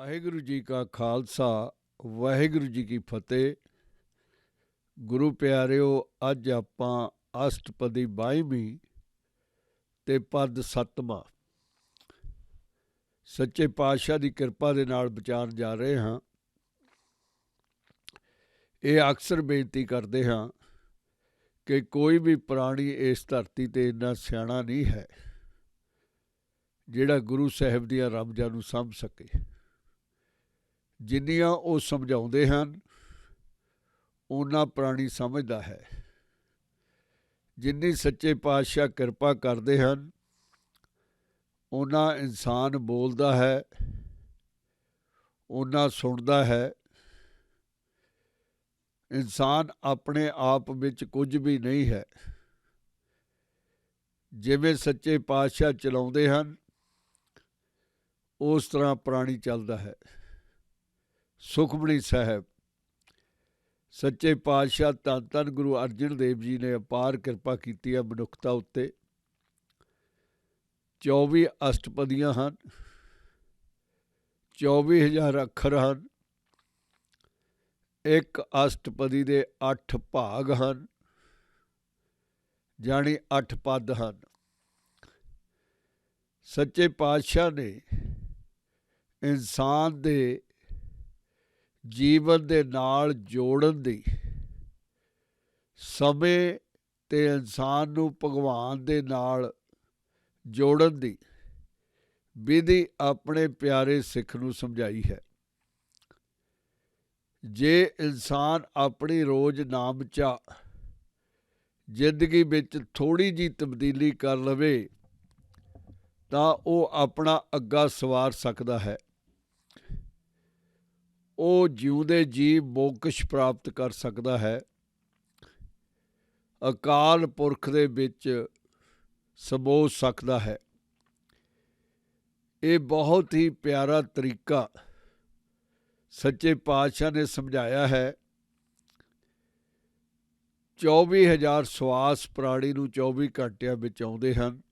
ਵਾਹਿਗੁਰੂ ਜੀ ਕਾ ਖਾਲਸਾ ਵਾਹਿਗੁਰੂ ਜੀ ਕੀ ਫਤਿਹ। ਗੁਰੂ ਪਿਆਰਿਓ, ਅੱਜ ਆਪਾਂ ਅਸ਼ਟਪਦੀ 22ਵੀਂ ਤੇ ਪਦ 7ਵਾਂ ਸੱਚੇ ਪਾਤਸ਼ਾਹ ਦੀ ਕਿਰਪਾ ਦੇ ਨਾਲ ਵਿਚਾਰਨ ਜਾ ਰਹੇ ਹਾਂ। ਇਹ ਅਕਸਰ ਬੇਨਤੀ ਕਰਦੇ ਹਾਂ ਕਿ ਕੋਈ ਵੀ ਪ੍ਰਾਣੀ ਇਸ ਧਰਤੀ 'ਤੇ ਇੰਨਾ ਸਿਆਣਾ ਨਹੀਂ ਹੈ ਜਿਹੜਾ ਗੁਰੂ ਸਾਹਿਬ ਦੀਆਂ ਰਮਜ਼ਾਂ ਨੂੰ ਸਮਝ ਸਕੇ। ਜਿੰਨੀਆਂ ਉਹ ਸਮਝਾਉਂਦੇ ਹਨ ਓਨਾ ਪ੍ਰਾਣੀ ਸਮਝਦਾ ਹੈ। ਜਿੰਨੀ ਸੱਚੇ ਪਾਤਸ਼ਾਹ ਕਿਰਪਾ ਕਰਦੇ ਹਨ ਓਨਾ ਇਨਸਾਨ ਬੋਲਦਾ ਹੈ, ਓਨਾ ਸੁਣਦਾ ਹੈ। ਇਨਸਾਨ ਆਪਣੇ ਆਪ ਵਿੱਚ ਕੁਝ ਵੀ ਨਹੀਂ ਹੈ। ਜਿਵੇਂ ਸੱਚੇ ਪਾਤਸ਼ਾਹ ਚਲਾਉਂਦੇ ਹਨ ਉਸ ਤਰ੍ਹਾਂ ਪ੍ਰਾਣੀ ਚੱਲਦਾ ਹੈ। ਸੁਖਮਣੀ ਸਾਹਿਬ ਸੱਚੇ ਪਾਤਸ਼ਾਹ ਧੰਨ ਧੰਨ ਗੁਰੂ ਅਰਜਨ ਦੇਵ ਜੀ ਨੇ ਅਪਾਰ ਕਿਰਪਾ ਕੀਤੀ ਹੈ ਮਨੁੱਖਤਾ ਉੱਤੇ। 24 ਅਸ਼ਟਪਦੀਆਂ ਹਨ, 24,000 ਅੱਖਰ ਹਨ। ਇੱਕ ਅਸ਼ਟਪਦੀ ਦੇ 8 ਭਾਗ ਹਨ, ਜਾਣੀ 8 ਪਦ ਹਨ। ਸੱਚੇ ਪਾਤਸ਼ਾਹ ਨੇ ਇਨਸਾਨ ਦੇ ਜੀਵਨ ਦੇ ਨਾਲ ਜੋੜਨ ਦੀ, ਸਮੇਂ ਤੇ ਇਨਸਾਨ ਨੂੰ ਭਗਵਾਨ ਦੇ ਨਾਲ ਜੋੜਨ ਦੀ ਵਿਧੀ ਆਪਣੇ ਪਿਆਰੇ ਸਿੱਖ ਨੂੰ ਸਮਝਾਈ ਹੈ। ਜੇ ਇਨਸਾਨ ਆਪਣੀ ਰੋਜ਼ ਨਾਮ ਚਾਹ ਜ਼ਿੰਦਗੀ ਵਿੱਚ ਥੋੜ੍ਹੀ ਜਿਹੀ ਤਬਦੀਲੀ ਕਰ ਲਵੇ ਤਾਂ ਉਹ ਆਪਣਾ ਅੱਗਾ ਸਵਾਰ ਸਕਦਾ ਹੈ। ਉਹ ਜਿਉਂਦੇ ਜੀਅ ਮੋਕਸ਼ ਪ੍ਰਾਪਤ ਕਰ ਸਕਦਾ ਹੈ, ਅਕਾਲ ਪੁਰਖ ਦੇ ਵਿੱਚ ਸਮੋ ਸਕਦਾ ਹੈ। ਇਹ ਬਹੁਤ ਹੀ ਪਿਆਰਾ ਤਰੀਕਾ ਸੱਚੇ ਪਾਤਸ਼ਾਹ ਨੇ ਸਮਝਾਇਆ ਹੈ। 24,000 ਸਵਾਸ ਪ੍ਰਾਣੀ ਨੂੰ 24 ਘੰਟਿਆਂ ਵਿੱਚ ਆਉਂਦੇ ਹਨ,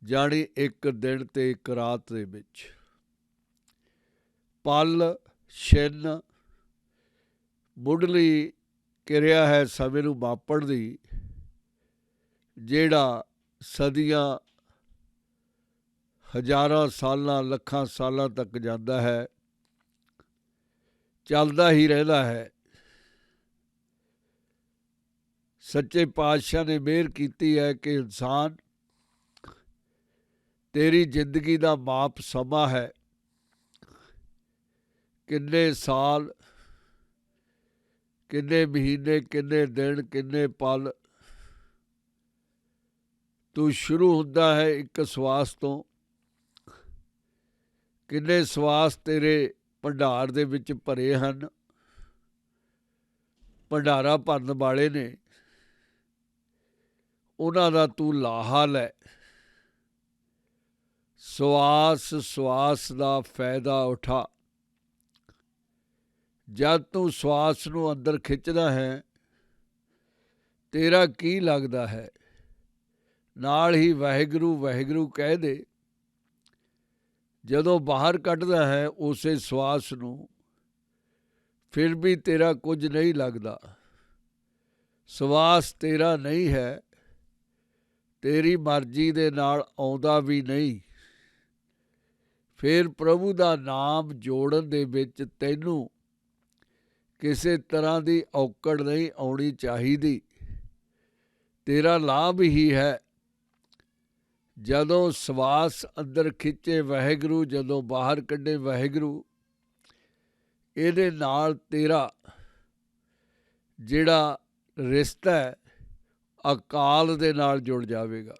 ਜਾਣੀ ਇੱਕ ਦਿਨ ਤੇ ਇੱਕ ਰਾਤ ਦੇ ਵਿੱਚ। ਪਲ ਛਿਨ ਮੁੱਢਲੀ ਕਿਰਿਆ ਹੈ ਸਮੇਂ ਨੂੰ ਮਾਪਣ ਦੀ, ਜਿਹੜਾ ਸਦੀਆਂ ਹਜ਼ਾਰਾਂ ਸਾਲਾਂ ਲੱਖਾਂ ਸਾਲਾਂ ਤੱਕ ਜਾਂਦਾ ਹੈ, ਚੱਲਦਾ ਹੀ ਰਹਿੰਦਾ ਹੈ। ਸੱਚੇ ਪਾਤਸ਼ਾਹ ਨੇ ਮਿਹਰ ਕੀਤੀ ਹੈ ਕਿ ਇਨਸਾਨ, ਤੇਰੀ ਜ਼ਿੰਦਗੀ ਦਾ ਮਾਪ ਸਮਾਂ ਹੈ। ਕਿੰਨੇ ਸਾਲ, ਕਿੰਨੇ ਮਹੀਨੇ, ਕਿੰਨੇ ਦਿਨ, ਕਿੰਨੇ ਪਲ। ਤੂੰ ਸ਼ੁਰੂ ਹੁੰਦਾ ਹੈ ਇੱਕ ਸਵਾਸ ਤੋਂ। ਕਿੰਨੇ ਸਵਾਸ ਤੇਰੇ ਭੰਡਾਰ ਦੇ ਵਿੱਚ ਭਰੇ ਹਨ। ਭੰਡਾਰਾ ਭਰਨ ਵਾਲੇ ਨੇ, ਉਹਨਾਂ ਦਾ ਤੂੰ ਲਾਹਾ ਲੈ। ਸਵਾਸ ਸਵਾਸ ਦਾ ਫਾਇਦਾ ਉਠਾ। ਜਦ ਤੂੰ ਸਵਾਸ ਨੂੰ ਅੰਦਰ ਖਿੱਚਦਾ ਹੈ ਤੇਰਾ ਕੀ ਲੱਗਦਾ ਹੈ? ਨਾਲ ਹੀ ਵਾਹਿਗੁਰੂ ਵਾਹਿਗੁਰੂ ਕਹਿ ਦੇ। ਜਦੋਂ ਬਾਹਰ ਕੱਢਦਾ ਹੈ ਉਸੇ ਸਵਾਸ ਨੂੰ, ਫਿਰ ਵੀ ਤੇਰਾ ਕੁਝ ਨਹੀਂ ਲੱਗਦਾ। ਸਵਾਸ ਤੇਰਾ ਨਹੀਂ ਹੈ, ਤੇਰੀ ਮਰਜ਼ੀ ਦੇ ਨਾਲ ਆਉਂਦਾ ਵੀ ਨਹੀਂ। ਫਿਰ ਪ੍ਰਭੂ ਦਾ ਨਾਮ ਜੋੜਨ ਦੇ ਵਿੱਚ ਤੈਨੂੰ ਕਿਸੇ ਤਰ੍ਹਾਂ ਦੀ ਔਕੜ ਨਹੀਂ ਆਉਣੀ ਚਾਹੀਦੀ। ਤੇਰਾ ਲਾਭ ਹੀ ਹੈ। ਜਦੋਂ ਸਵਾਸ ਅੰਦਰ ਖਿੱਚੇ ਵਾਹਿਗੁਰੂ, ਜਦੋਂ ਬਾਹਰ ਕੱਢੇ ਵਾਹਿਗੁਰੂ, ਇਹਦੇ ਨਾਲ ਤੇਰਾ ਜਿਹੜਾ ਰਿਸ਼ਤਾ ਹੈ ਅਕਾਲ ਦੇ ਨਾਲ ਜੁੜ ਜਾਵੇਗਾ।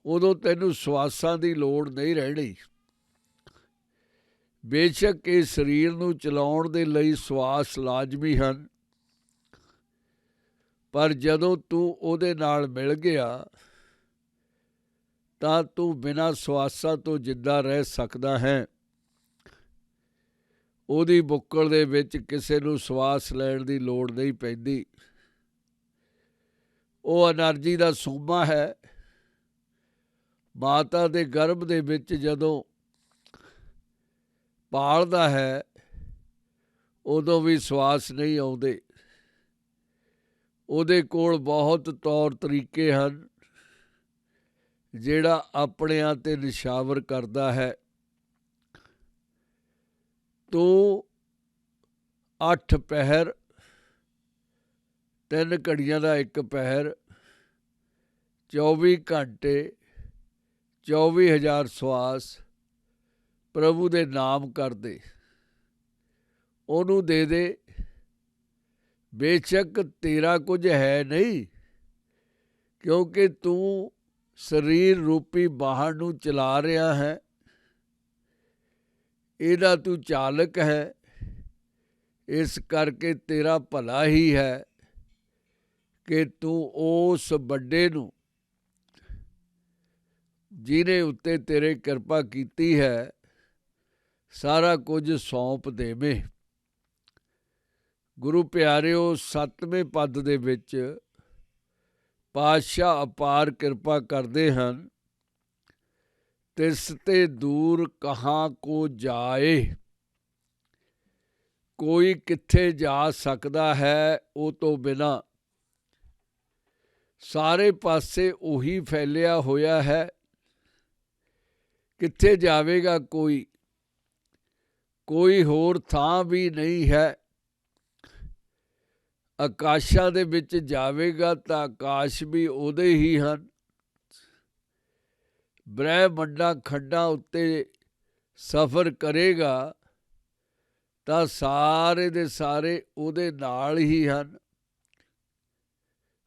ਉਦੋਂ ਤੈਨੂੰ ਸਵਾਸਾਂ ਦੀ ਲੋੜ ਨਹੀਂ ਰਹਿਣੀ। ਬੇਸ਼ੱਕ ਇਹ ਸਰੀਰ ਨੂੰ ਚਲਾਉਣ ਦੇ ਲਈ ਸਵਾਸ ਲਾਜ਼ਮੀ ਹਨ, ਪਰ ਜਦੋਂ ਤੂੰ ਉਹਦੇ ਨਾਲ ਮਿਲ ਗਿਆ ਤਾਂ ਤੂੰ ਬਿਨਾਂ ਸਵਾਸਾਂ ਤੋਂ ਜਿੰਦਾ ਰਹਿ ਸਕਦਾ ਹੈ। ਉਹਦੀ ਬੁੱਕਲ ਦੇ ਵਿੱਚ ਕਿਸੇ ਨੂੰ ਸਵਾਸ ਲੈਣ ਦੀ ਲੋੜ ਨਹੀਂ ਪੈਂਦੀ। ਉਹ ਐਨਰਜੀ ਦਾ ਸੂਮਾ ਹੈ। ਮਾਤਾ ਦੇ ਗਰਭ ਦੇ ਵਿੱਚ ਜਦੋਂ ਪਾਲਦਾ ਹੈ ਉਦੋਂ ਵੀ ਸਵਾਸ ਨਹੀਂ ਆਉਂਦੇ। ਉਹਦੇ ਕੋਲ ਬਹੁਤ ਤੌਰ ਤਰੀਕੇ ਹਨ। ਜਿਹੜਾ ਆਪਣਿਆਂ 'ਤੇ ਨਿਸ਼ਾਵਰ ਕਰਦਾ ਹੈ। ਤੂੰ 8 ਪਹਿਰ, 3 ਘੜੀਆਂ ਦਾ 1 ਪਹਿਰ, 24 ਘੰਟੇ, 24,000 ਸਵਾਸ ਪ੍ਰਭੂ ਦੇ ਨਾਮ ਕਰਦੇ। ਉਹਨੂੰ ਦੇ ਦੇ। ਬੇਸ਼ੱਕ ਤੇਰਾ ਕੁਝ ਹੈ ਨਹੀਂ, ਕਿਉਂਕਿ ਤੂੰ ਸਰੀਰ ਰੂਪੀ ਵਾਹਨ ਨੂੰ ਚਲਾ ਰਿਹਾ ਹੈ। ਇਹਦਾ ਤੂੰ ਚਾਲਕ ਹੈ। ਇਸ ਕਰਕੇ ਤੇਰਾ ਭਲਾ ਹੀ ਹੈ ਕਿ ਤੂੰ ਉਸ ਵੱਡੇ ਨੂੰ, ਜਿਹਨੇ ਉੱਤੇ ਤੇਰੇ ਕਿਰਪਾ ਕੀਤੀ ਹੈ, ਸਾਰਾ ਕੁਝ ਸੌਂਪ ਦੇਵੇਂ। ਗੁਰੂ ਪਿਆਰਿਓ, 7ਵੇਂ ਪਦ ਦੇ ਵਿੱਚ ਪਾਤਸ਼ਾਹ ਅਪਾਰ ਕਿਰਪਾ ਕਰਦੇ ਹਨ। ਤਿਸ ਤੇ ਦੂਰ ਕਹਾਂ ਕੋ ਜਾਏ। ਕੋਈ ਕਿੱਥੇ ਜਾ ਸਕਦਾ ਹੈ ਉਹ ਤੋਂ ਬਿਨਾਂ। ਸਾਰੇ ਪਾਸੇ ਉਹੀ ਫੈਲਿਆ ਹੋਇਆ ਹੈ। ਕਿੱਥੇ ਜਾਵੇਗਾ ਕੋਈ? ਕੋਈ ਹੋਰ ਥਾਂ ਵੀ ਨਹੀਂ ਹੈ। ਆਕਾਸ਼ਾਂ ਦੇ ਵਿੱਚ ਜਾਵੇਗਾ ਤਾਂ ਆਕਾਸ਼ ਵੀ ਉਹਦੇ ਹੀ ਹਨ। ਬ੍ਰਹਿਮੰਡਾਂ ਖੰਡਾਂ ਉੱਤੇ ਸਫ਼ਰ ਕਰੇਗਾ ਤਾਂ ਸਾਰੇ ਦੇ ਸਾਰੇ ਉਹਦੇ ਨਾਲ ਹੀ ਹਨ।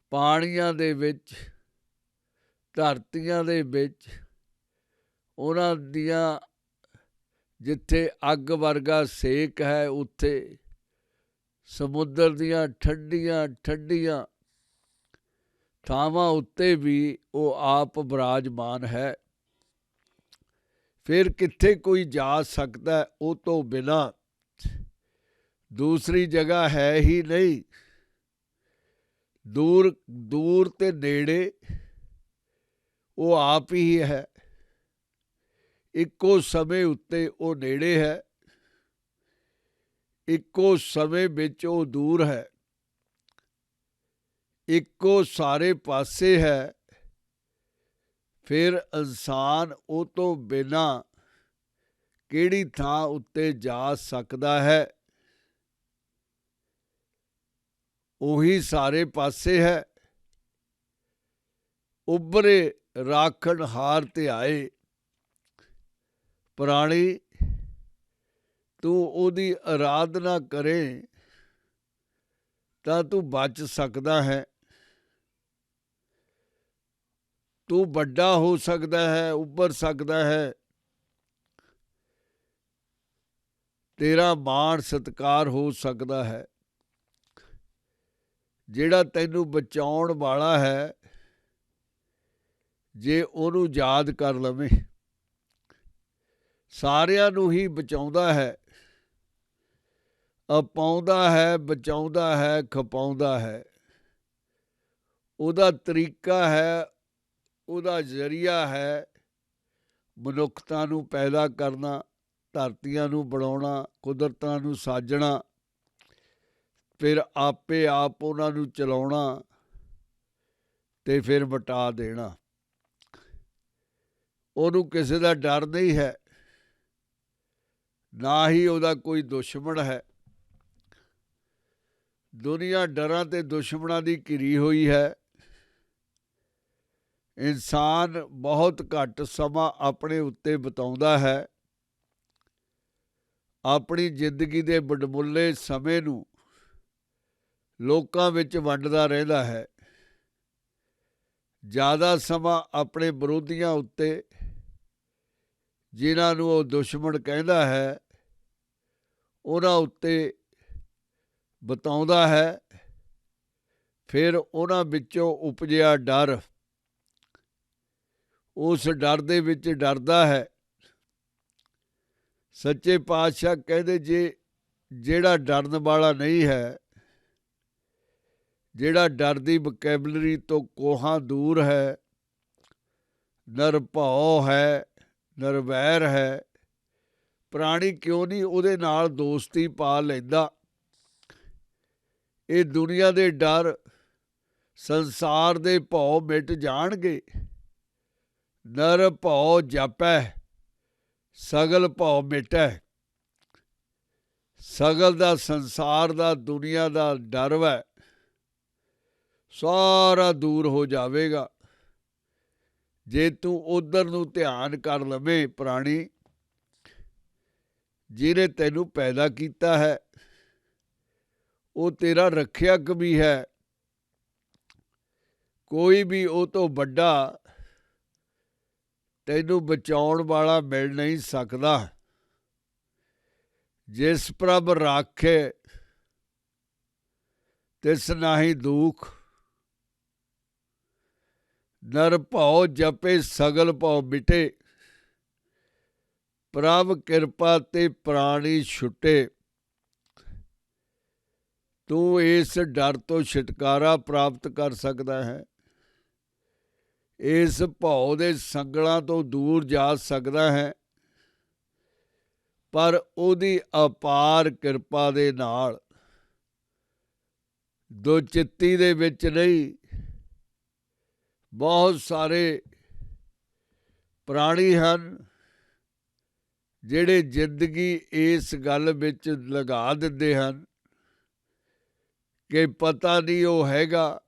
ਪਾਣੀਆਂ ਦੇ ਵਿੱਚ, ਧਰਤੀਆਂ ਦੇ ਵਿੱਚ, ਉਹਨਾਂ ਦੀਆਂ ਜਿੱਥੇ ਅੱਗ ਵਰਗਾ ਸੇਕ ਹੈ, ਉੱਥੇ ਸਮੁੰਦਰ ਦੀਆਂ ਠੰਡੀਆਂ ਠੰਡੀਆਂ ਥਾਵਾਂ ਉੱਤੇ ਵੀ ਉਹ ਆਪ ਬਿਰਾਜਮਾਨ ਹੈ। ਫਿਰ ਕਿੱਥੇ ਕੋਈ ਜਾ ਸਕਦਾ ਉਹ ਤੋਂ ਬਿਨਾਂ? ਦੂਸਰੀ ਜਗ੍ਹਾ ਹੈ ਹੀ ਨਹੀਂ। ਦੂਰ ਦੂਰ ਤੇ ਨੇੜੇ ਉਹ ਆਪ ਹੀ ਹੈ। ਇੱਕੋ ਸਮੇਂ ਉੱਤੇ ਉਹ ਨੇੜੇ ਹੈ, ਇੱਕੋ ਸਮੇਂ ਵਿੱਚ ਉਹ ਦੂਰ ਹੈ। ਇੱਕੋ ਸਾਰੇ ਪਾਸੇ ਹੈ। ਫਿਰ ਇਨਸਾਨ ਉਹ ਤੋਂ ਬਿਨਾਂ ਕਿਹੜੀ ਥਾਂ ਉੱਤੇ ਜਾ ਸਕਦਾ ਹੈ? ਉਹੀ ਸਾਰੇ ਪਾਸੇ ਹੈ। ਉੱਭਰੇ ਰਾਖਣ ਹਾਰ ਧਿਆਏ। ਪ੍ਰਾਣੀ, ਤੂੰ ਉਹਦੀ ਆਰਾਧਨਾ ਕਰੇ ਤਾਂ ਤੂੰ ਬਚ ਸਕਦਾ ਹੈ। ਤੂੰ ਵੱਡਾ ਹੋ ਸਕਦਾ ਹੈ, ਉੱਭਰ ਸਕਦਾ ਹੈ। ਤੇਰਾ ਮਾਣ ਸਤਿਕਾਰ ਹੋ ਸਕਦਾ ਹੈ। ਜਿਹੜਾ ਤੈਨੂੰ ਬਚਾਉਣ ਵਾਲਾ ਹੈ, ਜੇ ਉਹਨੂੰ ਯਾਦ ਕਰ ਲਵੇਂ, ਸਾਰਿਆਂ ਨੂੰ ਹੀ ਬਚਾਉਂਦਾ ਹੈ, ਅਪਾਉਂਦਾ ਹੈ, ਬਚਾਉਂਦਾ ਹੈ, ਖਪਾਉਂਦਾ ਹੈ। ਉਹਦਾ ਤਰੀਕਾ ਹੈ, ਉਹਦਾ ਜ਼ਰੀਆ ਹੈ ਮਨੁੱਖਤਾ ਨੂੰ ਪੈਦਾ ਕਰਨਾ, ਧਰਤੀਆਂ ਨੂੰ ਬਣਾਉਣਾ, ਕੁਦਰਤਾਂ ਨੂੰ ਸਾਜਣਾ, ਫਿਰ ਆਪੇ ਆਪ ਉਹਨਾਂ ਨੂੰ ਚਲਾਉਣਾ ਤੇ ਫਿਰ ਮਿਟਾ ਦੇਣਾ। ਉਹਨੂੰ ਕਿਸੇ ਦਾ ਡਰ ਨਹੀਂ ਹੈ, ਨਾ ਹੀ ਉਹਦਾ ਕੋਈ ਦੁਸ਼ਮਣ ਹੈ। ਦੁਨੀਆ ਡਰਾਂ ਤੇ ਦੁਸ਼ਮਣਾਂ ਦੀ ਘਿਰੀ ਹੋਈ ਹੈ। ਇਨਸਾਨ ਬਹੁਤ ਘੱਟ ਸਮਾਂ ਆਪਣੇ ਉੱਤੇ ਬਿਤਾਉਂਦਾ ਹੈ। ਆਪਣੀ ਜ਼ਿੰਦਗੀ ਦੇ ਵਡਮੁੱਲੇ ਸਮੇਂ ਨੂੰ ਲੋਕਾਂ ਵਿੱਚ ਵੰਡਦਾ ਰਹਿੰਦਾ ਹੈ। ਜ਼ਿਆਦਾ ਸਮਾਂ ਆਪਣੇ ਵਿਰੋਧੀਆਂ ਉੱਤੇ, ਜਿਨ੍ਹਾਂ ਨੂੰ ਉਹ ਦੁਸ਼ਮਣ ਕਹਿੰਦਾ ਹੈ, ਉਹਨਾਂ ਉੱਤੇ ਬਿਤਾਉਂਦਾ ਹੈ। ਫਿਰ ਉਹਨਾਂ ਵਿੱਚੋਂ ਉਪਜਿਆ ਡਰ, ਉਸ ਡਰ ਦੇ ਵਿੱਚ ਡਰਦਾ ਹੈ। ਸੱਚੇ ਪਾਤਸ਼ਾਹ ਕਹਿੰਦੇ, ਜਿਹੜਾ ਡਰਨ ਵਾਲਾ ਨਹੀਂ ਹੈ, ਜਿਹੜਾ ਡਰ ਦੀ ਵਕੈਬਲਰੀ ਤੋਂ ਕੋਹਾਂ ਦੂਰ ਹੈ, ਨਿਰਭਉ ਹੈ, ਨਿਰਵੈਰ ਹੈ, ਪ੍ਰਾਣੀ ਕਿਉਂ ਨਹੀਂ ਉਹਦੇ ਨਾਲ ਦੋਸਤੀ ਪਾ ਲੈਂਦਾ। ਇਹ ਦੁਨੀਆ ਦੇ ਡਰ, ਸੰਸਾਰ ਦੇ ਭਉ ਮਿਟ ਜਾਣਗੇ। ਨਰ ਭਉ ਜਾਪੈ, ਸਗਲ ਭਉ ਮਿਟੈ। ਸਗਲ ਦਾ, ਸੰਸਾਰ ਦਾ, ਦੁਨੀਆ ਦਾ ਡਰ ਹੈ, ਸਾਰਾ ਦੂਰ ਹੋ ਜਾਵੇਗਾ ਜੇ ਤੂੰ ਉਧਰ ਨੂੰ ਧਿਆਨ ਕਰ ਲਵੇਂ। ਪ੍ਰਾਣੀ, ਜਿਹਨੇ ਤੈਨੂੰ ਪੈਦਾ ਕੀਤਾ ਹੈ ਉਹ ਤੇਰਾ ਰੱਖਿਅਕ ਵੀ ਹੈ। ਕੋਈ ਵੀ ਉਹ ਤੋਂ ਵੱਡਾ ਤੈਨੂੰ ਬਚਾਉਣ ਵਾਲਾ ਮਿਲ ਨਹੀਂ ਸਕਦਾ। ਜਿਸ ਪ੍ਰਭ ਰਾਖੇ ਤਿਸ ਨਾਹੀ ਦੁਖ। ਨਰ ਭਉ ਜਪੇ, ਸਗਲ ਭਉ ਮਿਟੇ। ਪ੍ਰਭ ਕਿਰਪਾ ਤੇ ਪ੍ਰਾਣੀ ਛੁੱਟੇ। ਤੂੰ ਇਸ ਡਰ ਤੋਂ ਛੁਟਕਾਰਾ ਪ੍ਰਾਪਤ ਕਰ ਸਕਦਾ ਹੈ। ਇਸ ਭਉ ਦੇ ਸੰਗਲਾਂ ਤੋਂ ਦੂਰ ਜਾ ਸਕਦਾ ਹੈ, ਪਰ ਉਹਦੀ ਅਪਾਰ ਕਿਰਪਾ ਦੇ ਨਾਲ। ਦੁਚਿੱਤੀ ਦੇ ਵਿੱਚ ਨਹੀਂ। ਬਹੁਤ ਸਾਰੇ ਪ੍ਰਾਣੀ ਹਨ ਜਿਹੜੇ ਜ਼ਿੰਦਗੀ ਇਸ ਗੱਲ ਵਿੱਚ ਲਗਾ ਦਿੰਦੇ ਹਨ ਕਿ ਪਤਾ ਨਹੀਂ ਉਹ ਹੈਗਾ,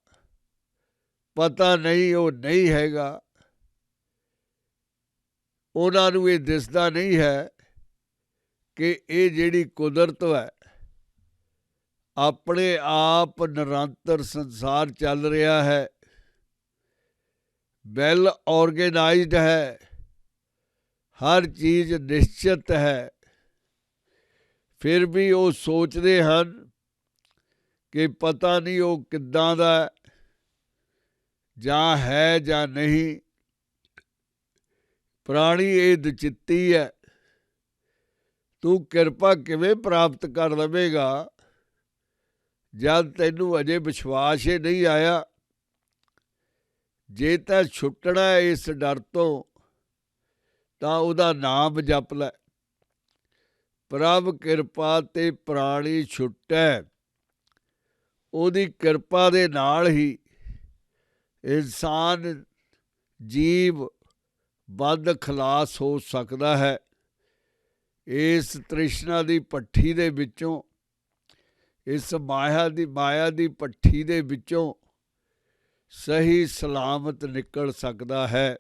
ਪਤਾ ਨਹੀਂ ਉਹ ਨਹੀਂ ਹੈਗਾ। ਉਹਨਾਂ ਨੂੰ ਇਹ ਦਿਸਦਾ ਨਹੀਂ ਹੈ ਕਿ ਇਹ ਜਿਹੜੀ ਕੁਦਰਤ ਹੈ, ਆਪਣੇ ਆਪ ਨਿਰੰਤਰ ਸੰਸਾਰ ਚੱਲ ਰਿਹਾ ਹੈ, ਵੈਲ ਆਰਗੇਨਾਈਜ਼ਡ ਹੈ, ਹਰ ਚੀਜ਼ ਨਿਸ਼ਚਿਤ ਹੈ। ਫਿਰ ਵੀ ਉਹ ਸੋਚਦੇ ਹਨ ਕਿ ਪਤਾ ਨਹੀਂ ਉਹ ਕਿੱਦਾਂ ਦਾ ਜਾਂ ਹੈ ਜਾਂ ਨਹੀਂ। ਪ੍ਰਾਣੀ, ਇਹ ਦੁਚਿੱਤੀ ਹੈ। ਤੂੰ ਕਿਰਪਾ ਕਿਵੇਂ ਪ੍ਰਾਪਤ ਕਰ ਲਵੇਂਗਾ ਜਦ ਤੈਨੂੰ ਅਜੇ ਵਿਸ਼ਵਾਸ ਹੀ ਨਹੀਂ ਆਇਆ। ਜੇ ਤਾਂ ਛੁੱਟਣਾ ਇਸ ਡਰ ਤੋਂ ਤਾਂ ਉਹਦਾ ਨਾਮ ਜਪ ਲੈ। ਪ੍ਰਭ ਕਿਰਪਾ ਤੇ ਪ੍ਰਾਣੀ ਛੁੱਟੈ। ਉਹਦੀ ਕਿਰਪਾ ਦੇ ਨਾਲ ਹੀ ਇਨਸਾਨ, ਜੀਵ ਬੰਦ ਖਲਾਸ ਹੋ ਸਕਦਾ ਹੈ। ਇਸ ਤ੍ਰਿਸ਼ਨਾ ਦੀ ਭੱਠੀ ਦੇ ਵਿੱਚੋਂ, ਇਸ ਮਾਇਆ ਦੀ ਭੱਠੀ ਦੇ ਵਿੱਚੋਂ ਸਹੀ ਸਲਾਮਤ ਨਿਕਲ ਸਕਦਾ ਹੈ।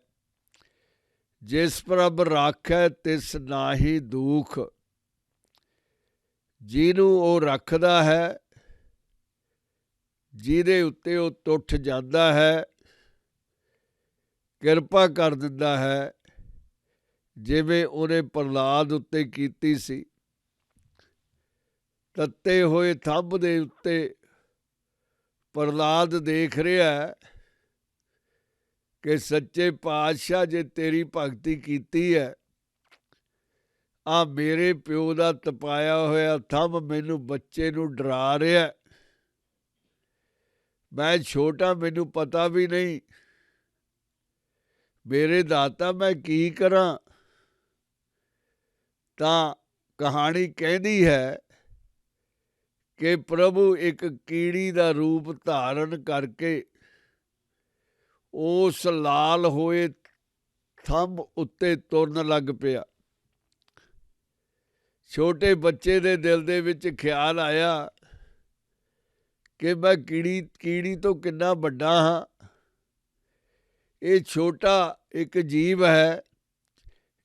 ਜਿਸ ਪ੍ਰਭ ਰਾਖੈ ਤਿਸ ਨਾਹੀ ਦੁਖ। ਜਿਹਨੂੰ ਉਹ ਰੱਖਦਾ ਹੈ, ਜਿਹਦੇ ਉੱਤੇ ਉਹ ਟੁੱਟ ਜਾਂਦਾ ਹੈ, ਕਿਰਪਾ ਕਰ ਦਿੰਦਾ ਹੈ, ਜਿਵੇਂ ਉਹਨੇ ਪ੍ਰਹਲਾਦ ਉੱਤੇ ਕੀਤੀ ਸੀ। ਤੱਤੇ ਹੋਏ ਥੰਬ ਦੇ ਉੱਤੇ ਪ੍ਰਹਲਾਦ ਦੇਖ ਰਿਹਾ ਕਿ ਸੱਚੇ ਪਾਤਸ਼ਾਹ ਜੇ ਤੇਰੀ ਭਗਤੀ ਕੀਤੀ ਹੈ, ਆ ਮੇਰੇ ਪਿਓ ਦਾ ਤਪਾਇਆ ਹੋਇਆ ਥੰਬ ਮੈਨੂੰ, ਬੱਚੇ ਨੂੰ ਡਰਾ ਰਿਹਾ। ਮੈਂ ਛੋਟਾ, ਮੈਨੂੰ ਪਤਾ ਵੀ ਨਹੀਂ। ਮੇਰੇ ਦਾਤਾ, ਮੈਂ ਕੀ ਕਰਾਂ? ਤਾਂ ਕਹਾਣੀ ਕਹਿੰਦੀ ਹੈ ਕਿ ਪ੍ਰਭੂ ਇੱਕ ਕੀੜੀ ਦਾ ਰੂਪ ਧਾਰਨ ਕਰਕੇ ਉਸ ਲਾਲ ਹੋਏ ਥੰਬ ਉੱਤੇ ਤੁਰਨ ਲੱਗ ਪਿਆ। ਛੋਟੇ ਬੱਚੇ ਦੇ ਦਿਲ ਦੇ ਵਿੱਚ ਖਿਆਲ ਆਇਆ ਕਿ ਮੈਂ ਕੀੜੀ ਤੋਂ ਕਿੰਨਾ ਵੱਡਾ ਹਾਂ। ਇਹ ਛੋਟਾ ਇੱਕ ਜੀਵ ਹੈ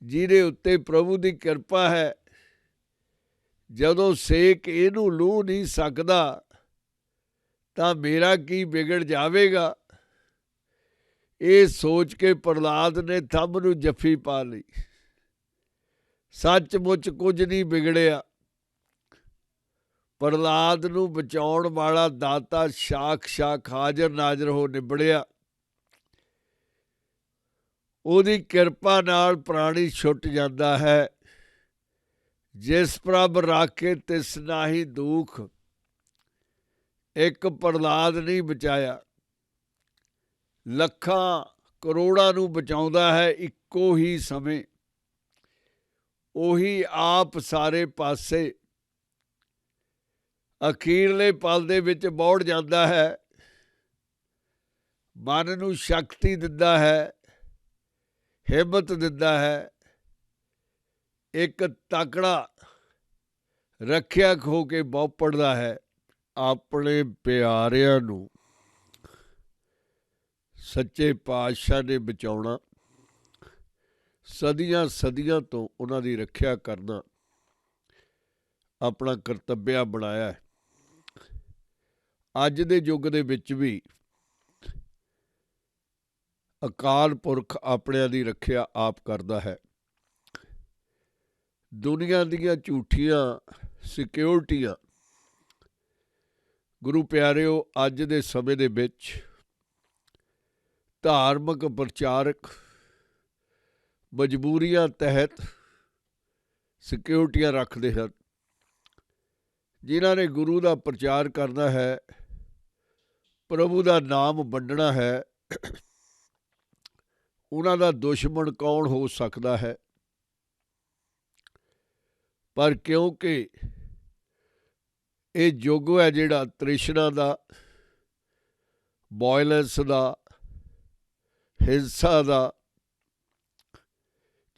ਜਿਹਦੇ ਉੱਤੇ ਪ੍ਰਭੂ ਦੀ ਕਿਰਪਾ ਹੈ। ਜਦੋਂ ਸੇਕ ਇਹਨੂੰ ਲੂਹ ਨਹੀਂ ਸਕਦਾ ਤਾਂ ਮੇਰਾ ਕੀ ਵਿਗੜ ਜਾਵੇਗਾ। ਇਹ ਸੋਚ ਕੇ ਪ੍ਰਹਲਾਦ ਨੇ ਥੰਬ ਨੂੰ ਜੱਫੀ ਪਾ ਲਈ। ਸੱਚਮੁੱਚ ਕੁਝ ਨਹੀਂ ਵਿਗੜਿਆ। ਪ੍ਰਹਲਾਦ ਨੂੰ ਬਚਾਉਣ ਵਾਲਾ ਦਾਤਾ ਸਾਖਸ਼ਾਤ ਹਾਜ਼ਰ ਨਾਜ਼ਰ ਹੋ ਨਿਬੜਿਆ। ਉਹਦੀ ਕਿਰਪਾ ਨਾਲ ਪ੍ਰਾਣੀ ਛੁੱਟ ਜਾਂਦਾ ਹੈ। ਜਿਸ ਪ੍ਰਭ ਰਾਖੇ ਤਿਸ ਨਾਹੀ ਦੁਖ। ਇੱਕ ਪ੍ਰਹਲਾਦ ਨਹੀਂ ਬਚਾਇਆ, ਲੱਖਾਂ ਕਰੋੜਾਂ ਨੂੰ ਬਚਾਉਂਦਾ ਹੈ ਇੱਕੋ ਹੀ ਸਮੇਂ। ਉਹੀ ਆਪ ਸਾਰੇ ਪਾਸੇ ਅਖੀਰਲੇ ਪਲ ਦੇ ਵਿੱਚ ਬੌੜ ਜਾਂਦਾ ਹੈ, ਮਨ ਨੂੰ ਸ਼ਕਤੀ ਦਿੰਦਾ ਹੈ, ਹਿੰਮਤ ਦਿੰਦਾ ਹੈ, ਇੱਕ ਤਕੜਾ ਰੱਖਿਅਕ ਹੋ ਕੇ ਬੌਪੜਦਾ ਹੈ। ਆਪਣੇ ਪਿਆਰਿਆਂ ਨੂੰ ਸੱਚੇ ਪਾਤਸ਼ਾਹ ਨੇ ਬਚਾਉਣਾ, ਸਦੀਆਂ ਸਦੀਆਂ ਤੋਂ ਉਹਨਾਂ ਦੀ ਰੱਖਿਆ ਕਰਨਾ ਆਪਣਾ ਕਰਤੱਵਿਆ ਬਣਾਇਆ ਹੈ। ਅੱਜ ਦੇ ਯੁੱਗ ਦੇ ਵਿੱਚ ਵੀ ਅਕਾਲ ਪੁਰਖ ਆਪਣਿਆਂ ਦੀ ਰੱਖਿਆ ਆਪ ਕਰਦਾ ਹੈ। ਦੁਨੀਆ ਦੀਆਂ ਝੂਠੀਆਂ ਸਿਕਿਉਰਟੀਆਂ, ਗੁਰੂ ਪਿਆਰਿਓ, ਅੱਜ ਦੇ ਸਮੇਂ ਦੇ ਵਿੱਚ ਧਾਰਮਿਕ ਪ੍ਰਚਾਰਕ ਮਜਬੂਰੀਆਂ ਤਹਿਤ ਸਿਕਿਉਰਟੀਆਂ ਰੱਖਦੇ ਹਨ। ਜਿਨ੍ਹਾਂ ਨੇ ਗੁਰੂ ਦਾ ਪ੍ਰਚਾਰ ਕਰਨਾ ਹੈ, ਪ੍ਰਭੂ ਦਾ ਨਾਮ ਵੰਡਣਾ ਹੈ, ਉਹਨਾਂ ਦਾ ਦੁਸ਼ਮਣ ਕੌਣ ਹੋ ਸਕਦਾ ਹੈ? ਪਰ ਕਿਉਂਕਿ ਇਹ ਯੁੱਗ ਹੈ ਜਿਹੜਾ ਤ੍ਰਿਸ਼ਨਾ ਦਾ, ਵਾਇਲੈਂਸ ਦਾ, ਹਿੰਸਾ ਦਾ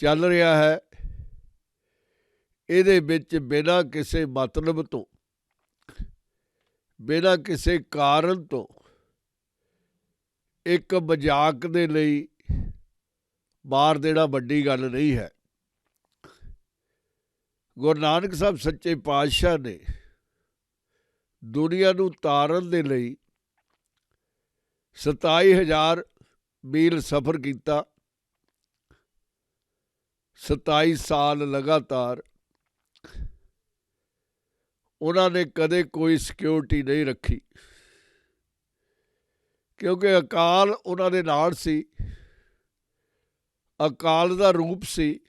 ਚੱਲ ਰਿਹਾ ਹੈ, ਇਹਦੇ ਵਿੱਚ ਬਿਨਾਂ ਕਿਸੇ ਮਤਲਬ ਤੋਂ, ਬਿਨਾਂ ਕਿਸੇ ਕਾਰਨ ਤੋਂ ਇੱਕ ਮਜ਼ਾਕ ਦੇ ਲਈ ਮਾਰ ਦੇਣਾ ਵੱਡੀ ਗੱਲ ਨਹੀਂ ਹੈ। ਗੁਰੂ ਨਾਨਕ ਸਾਹਿਬ ਸੱਚੇ ਪਾਤਸ਼ਾਹ ਨੇ ਦੁਨੀਆ ਨੂੰ ਤਾਰਨ ਦੇ ਲਈ 27,000 ਮੀਲ ਸਫ਼ਰ ਕੀਤਾ, 27 ਸਾਲ ਲਗਾਤਾਰ। ਉਹਨਾਂ ਨੇ ਕਦੇ ਕੋਈ ਸਿਕਿਉਰਿਟੀ ਨਹੀਂ ਰੱਖੀ, ਕਿਉਂਕਿ ਅਕਾਲ ਉਹਨਾਂ ਦੇ ਨਾਲ ਸੀ, ਅਕਾਲ ਦਾ ਰੂਪ ਸੀ।